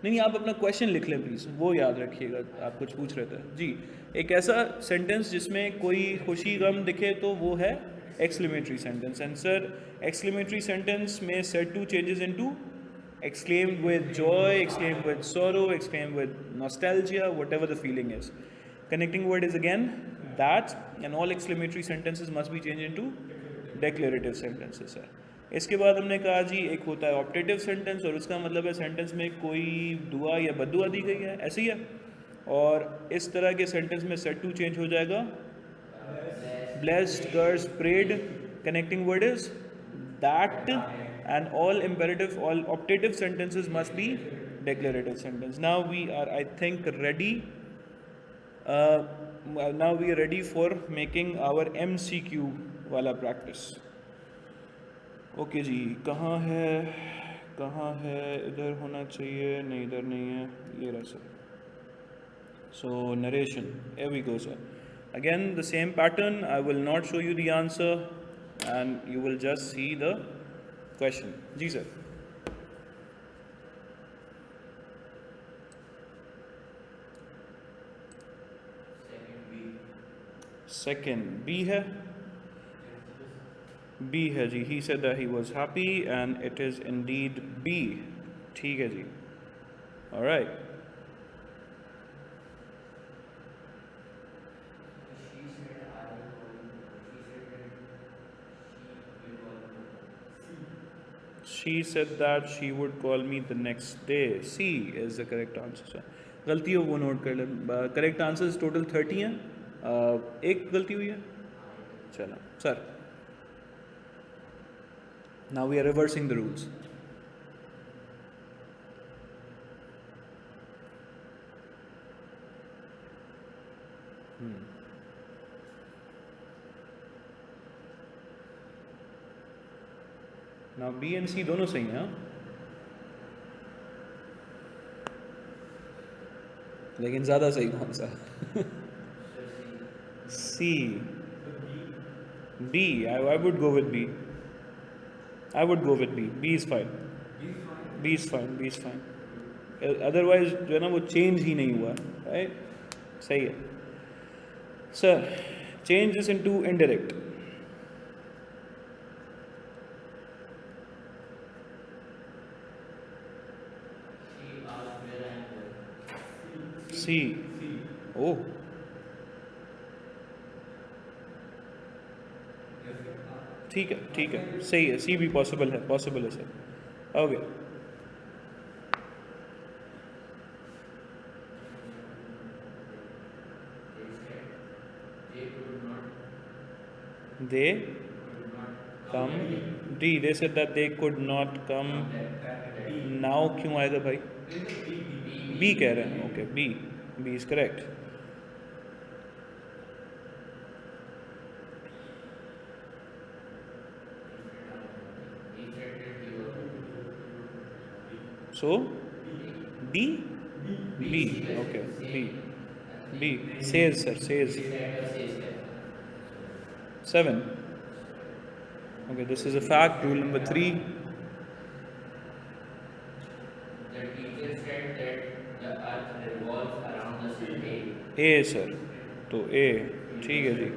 नहीं, आप अपना क्वेश्चन लिख लें प्लीज़, वो याद रखिएगा. आप कुछ पूछ रहे थे जी. एक ऐसा सेंटेंस जिसमें कोई खुशी, गम दिखे तो वो है exclamatory sentence. And sir, exclamatory sentence may said to changes into exclaimed with joy, exclaimed with sorrow, exclaimed with nostalgia, whatever the feeling is. Connecting word is again that, and all exclamatory sentences must be changed into declarative sentences, sir. इसके बाद हमने कहा जी एक होता है optative sentence, और उसका मतलब है सेंटेंस में कोई दुआ या बद्दुआ दी गई है, ऐसे ही है. और इस तरह के सेंटेंस में सेड टू चेंज हो जाएगा blessed, cursed, prayed. Connecting word is that, and all optative sentences must be declarative sentence. Now we are, I think, ready. Now we are ready for making our MCQ वाला practice. Okay जी, कहाँ है कहाँ है? इधर होना चाहिए, नहीं इधर नहीं है, ये रहा sir. So narration, here we go sir. Again the same pattern, I will not show you the answer and you will just see the question. जी sir. Second B है. B है जी. He said that he was happy and it is indeed B. ठीक है जी. All right. She said that she would call me the next day. C is the correct answer sir. गलती हो वो note कर ले. Correct answers total 30 हैं. एक गलती हुई है. चलो sir. Now we are reversing the rules. Now B and C दोनों सही हैं. लेकिन ज़्यादा सही कौन सा? C. B. I would go with B. I would go with B. B is fine. B is fine. B is fine. Otherwise जो है ना वो change ही नहीं हुआ, right? सही है. Sir, change this into indirect. C. Oh. ठीक है सही है. C भी पॉसिबल है sir. Okay. They come. D. They said that they could not come. Now क्यों आएगा भाई? B कह रहे हैं. Okay B. B is correct. So D. B. Okay. B. Says sir. Says. 7. Okay. This is a fact. Rule number 3. The teacher said that the earth revolves around the sun. A sir. तो A. ठीक है जी.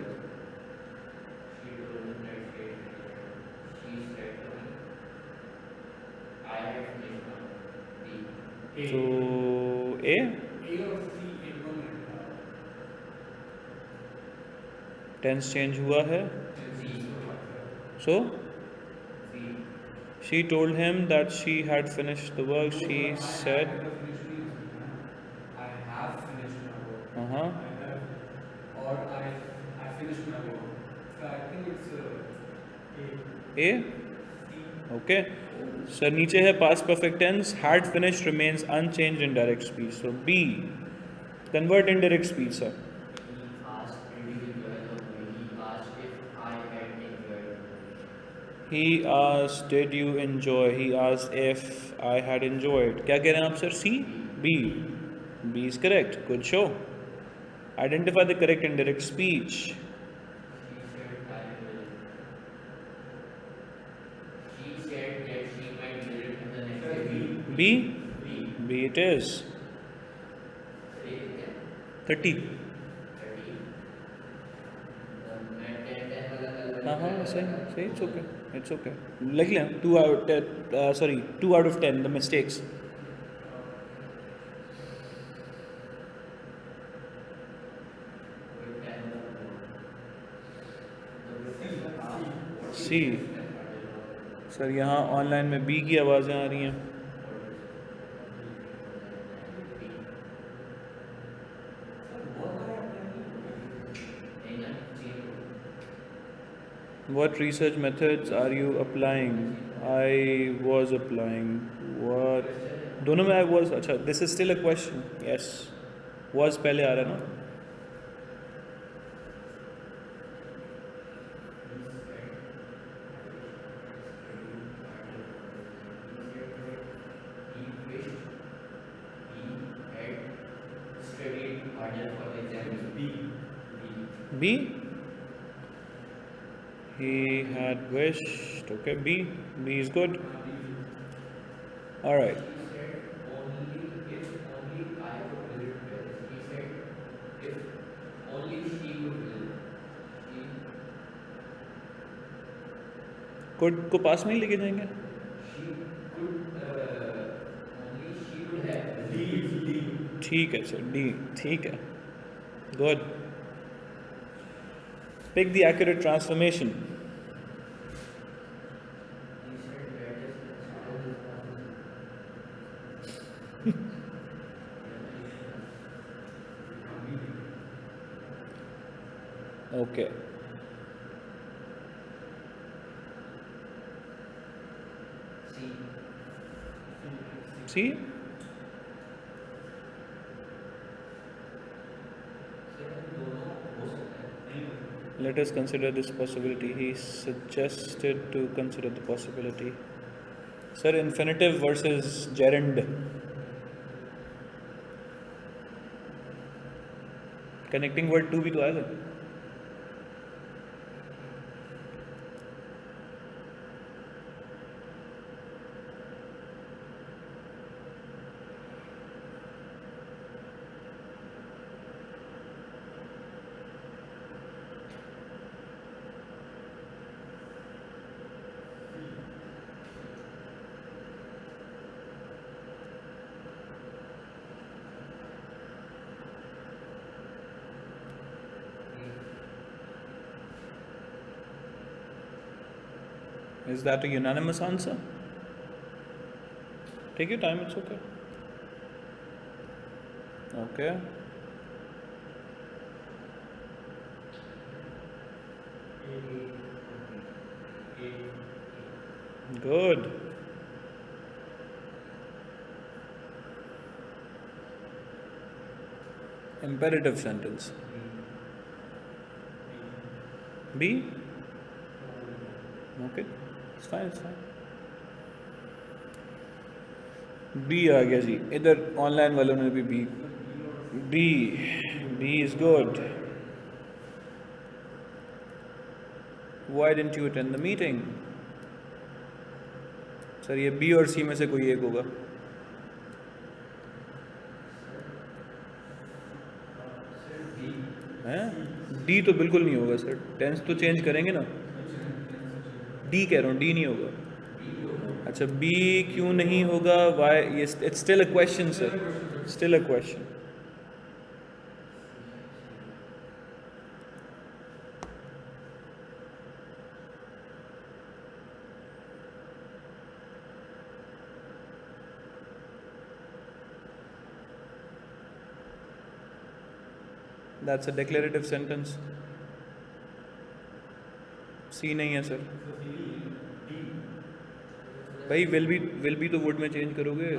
She told him that she said to him, I have finished now. B. So A. A और C एक दो minute. Tense change हुआ है. So she told him that she had finished the work. She said. I have finished my work. Uh-huh. I have, or I finished my work. So I think it's A. A. Okay. So नीचे है past perfect tense. Had finished remains unchanged in direct speech. So B. Convert indirect speech sir. He asked, did you enjoy? He asked if I had enjoyed. क्या कह रहे हैं आप sir? C? B. B is correct. Good show. Identify the correct indirect speech. She said that she might visit him the next day. B? B it is. 30. हाँ सही. It's okay. लिख लें. 2 out of 10 the mistakes. C. Sir यहाँ online में B की आवाज़ें आ रही हैं. What research methods are you applying? I was applying. What? दोनों में I was. अच्छा, this is still a question. Yes. Was पहले आ रहा है ना? harder for the exam is B. B. He had wished. Okay, B. B is good. All right. She said only if only I could visit Paris. He said if only she could visit. She को पास में ही लेके जाएंगे. she could only she could have. ठीक है sir. D. ठीक है. Good. Pick the accurate transformation. He said that is the child is possible. Okay. C. C. दोनों हो सकता है. Let us consider this possibility. He suggested to consider the possibility. Sir, infinitive versus gerund. Connecting word to भी तो आएगा. Is that a unanimous answer? Take your time, it's okay. Okay. Good. Imperative sentence. B? Okay. It's fine, it's fine. B आ गया जी. इधर online वालों ने भी B. B. B is good. Why didn't you attend the meeting? Sir ये B और C में से कोई एक होगा. हैं? D तो बिल्कुल नहीं होगा सर. टेंस तो चेंज करेंगे ना. D कह रहा हूँ, D नहीं होगा. अच्छा B क्यों नहीं होगा? Why? It's still a question, sir. Still a question. That's a declarative sentence. C नहीं है सर. भाई will be तो would में चेंज करोगे.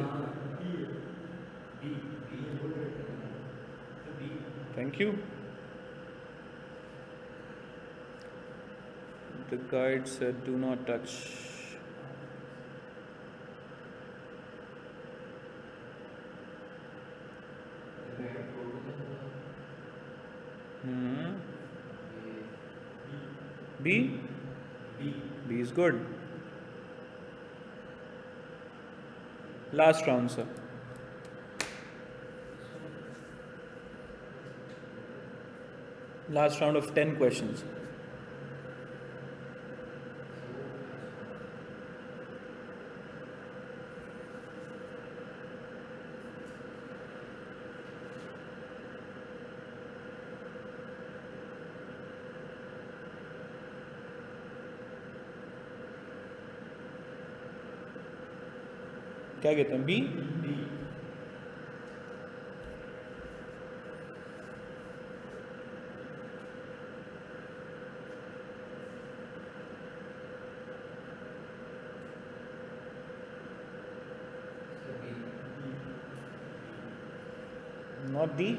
Thank you. The guide said do not touch. B? B is good. Last round, sir. Last round of 10 questions. क्या कहते हैं? B? Not D?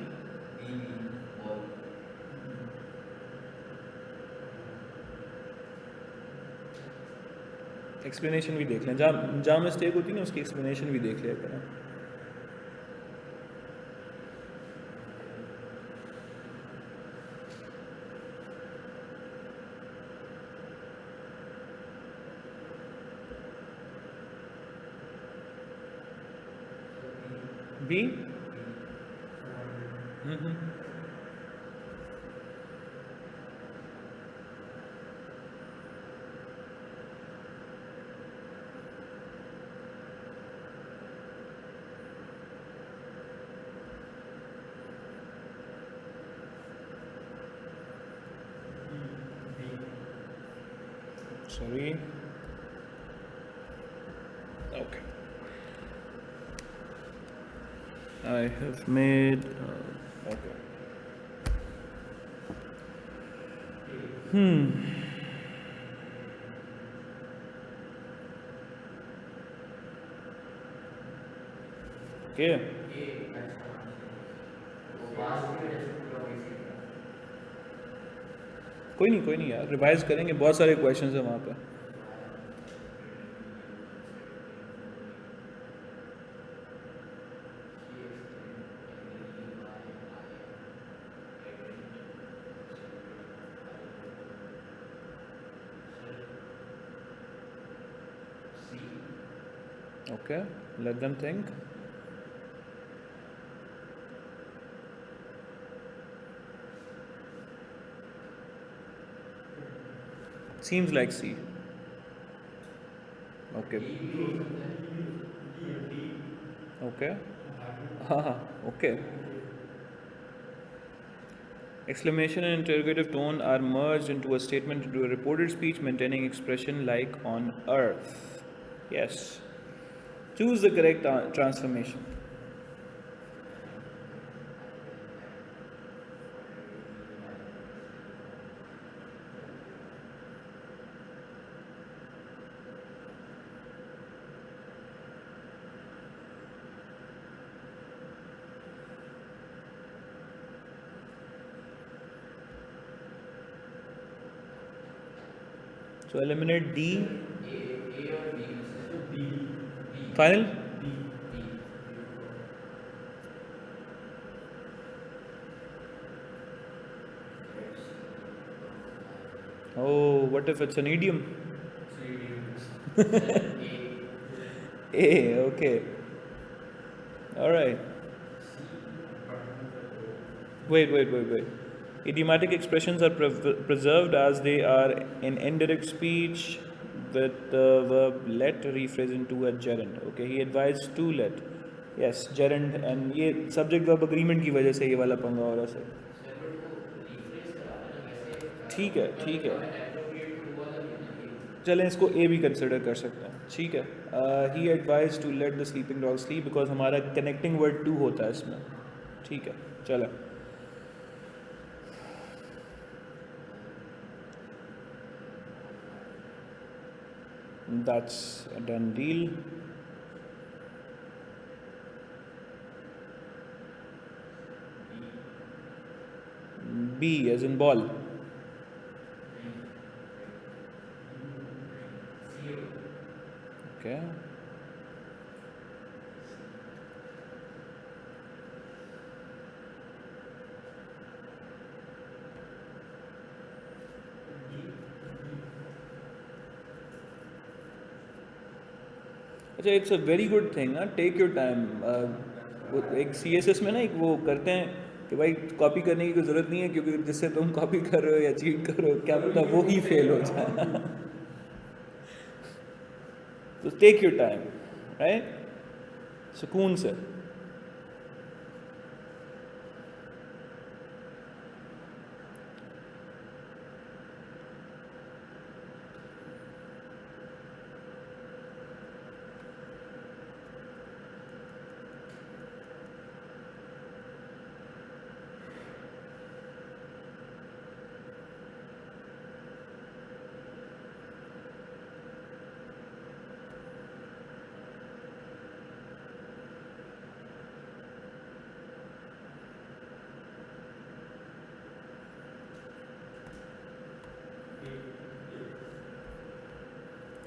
Explanation भी देख लें. जहाँ मिस्टेक होती है ना उसकी एक्सप्लेनेशन भी देख लिया करें. B? 400. Mm-hmm. B. Sorry. Okay. I have made. Okay. Hmm. Okay. A अच्छा वो पास की वजह से पूरा वही सीख रहा कोई नहीं यार, रिवाइज करेंगे, बहुत सारे क्वेश्चंस हैं वहाँ पे. Okay, let them think. Seems like C. Okay. Okay. Okay. Exclamation and interrogative tone are merged into a statement into a reported speech maintaining expression like on earth. Yes. Choose the correct transformation. So eliminate D. A और B में से B. Final? B. B Oh, what if it's an idiom? So A. A, okay. Alright. Wait. Idiomatic expressions are preserved as they are in indirect speech with the verb let rephrase into a gerund. Okay, he advised to let. Yes, gerund, and ये subject verb agreement की वजह से ये वाला पंगा हो रहा है. सर बट वो रिफ्रेश कराता ना वैसे ठीक है. एप्रोप्रिएट तो वो वाला भी है ना ये चलें इसको ए भी कंसिडर कर सकते हैं. ठीक है. He advise to let the sleeping dog sleep because हमारा कनेक्टिंग वर्ड टू होता है इसमें. ठीक है, चलें. That's a done deal. B as in ball. Okay. अच्छा, it's a very good thing ना, टेक योर टाइम. वो एक CSS में ना एक वो करते हैं कि भाई कॉपी करने की कोई ज़रूरत नहीं है क्योंकि जिससे तुम कॉपी कर रहे हो या चीट कर रहे हो क्या पता वो ही फेल हो जाए. तो टेक योर टाइम, राइट, सुकून से.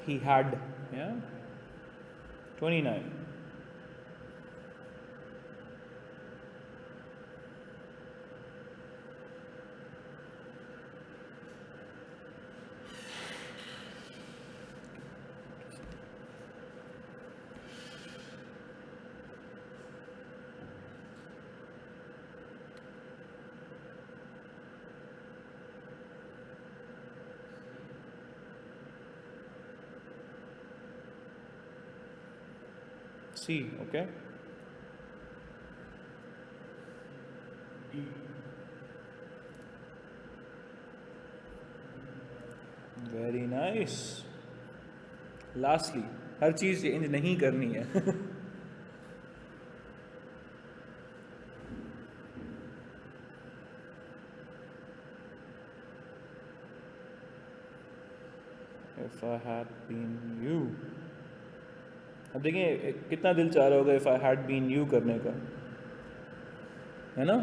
He had, yeah, 29. C, okay. D. Very nice. Lastly, her cheese change नहीं करनी है. If I had been you. अब देखिए कितना दिल चाह रहा होगा if I had been you करने का, है ना?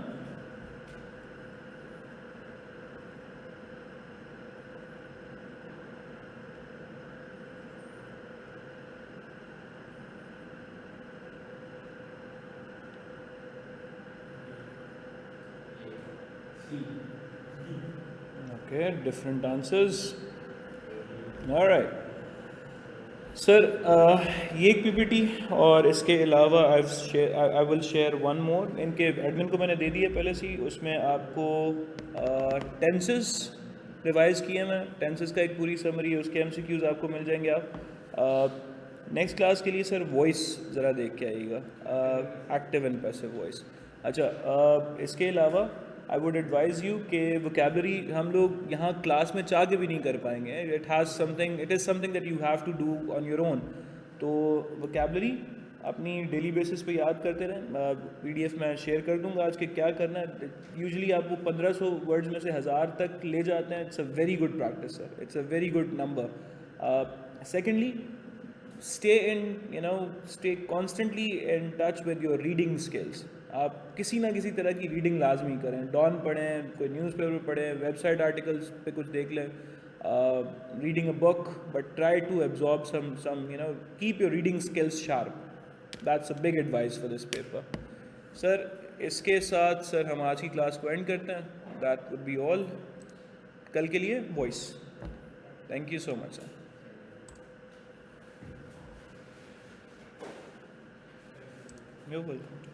C. Okay, different answers. All right. Sir ये एक पीपीटी और इसके अलावा I will share one more. इनके एडमिन को मैंने दे दिया पहले से ही. उसमें आपको टेंसेस रिवाइज किए मैं. टेंसेस का एक पूरी समरी है, उसके एमसीक्यूज आपको मिल जाएंगे. आप नेक्स्ट क्लास के लिए सर वॉइस ज़रा देख के आइएगा, एक्टिव एंड पैसिव वॉइस. अच्छा, इसके अलावा आई वुड एडवाइज़ यू कि वोकेबलरी हम लोग यहाँ क्लास में चाह के भी नहीं कर पाएंगे. It is something that you have to do on your own. तो वोकेबलरी अपनी डेली बेसिस पे याद करते रहें. पीडीएफ में शेयर कर दूंगा आज के क्या करना है. यूजुअली आप वो 1500 वर्ड्स में से 1000 तक ले जाते हैं. It's a very good practice sir, it's a very good number. Secondly, stay constantly in touch with your reading skills. आप किसी ना किसी तरह की रीडिंग लाजमी करें. डॉन पढ़ें, कोई न्यूज़पेपर पढ़ें, वेबसाइट आर्टिकल्स पे कुछ देख लें. Reading a book, but try to absorb some keep your reading skills sharp. That's a big advice for this paper. Sir इसके साथ सर हम आज की क्लास को एंड करते हैं. That would be all. कल के लिए voice. Thank you so much sir. You're welcome.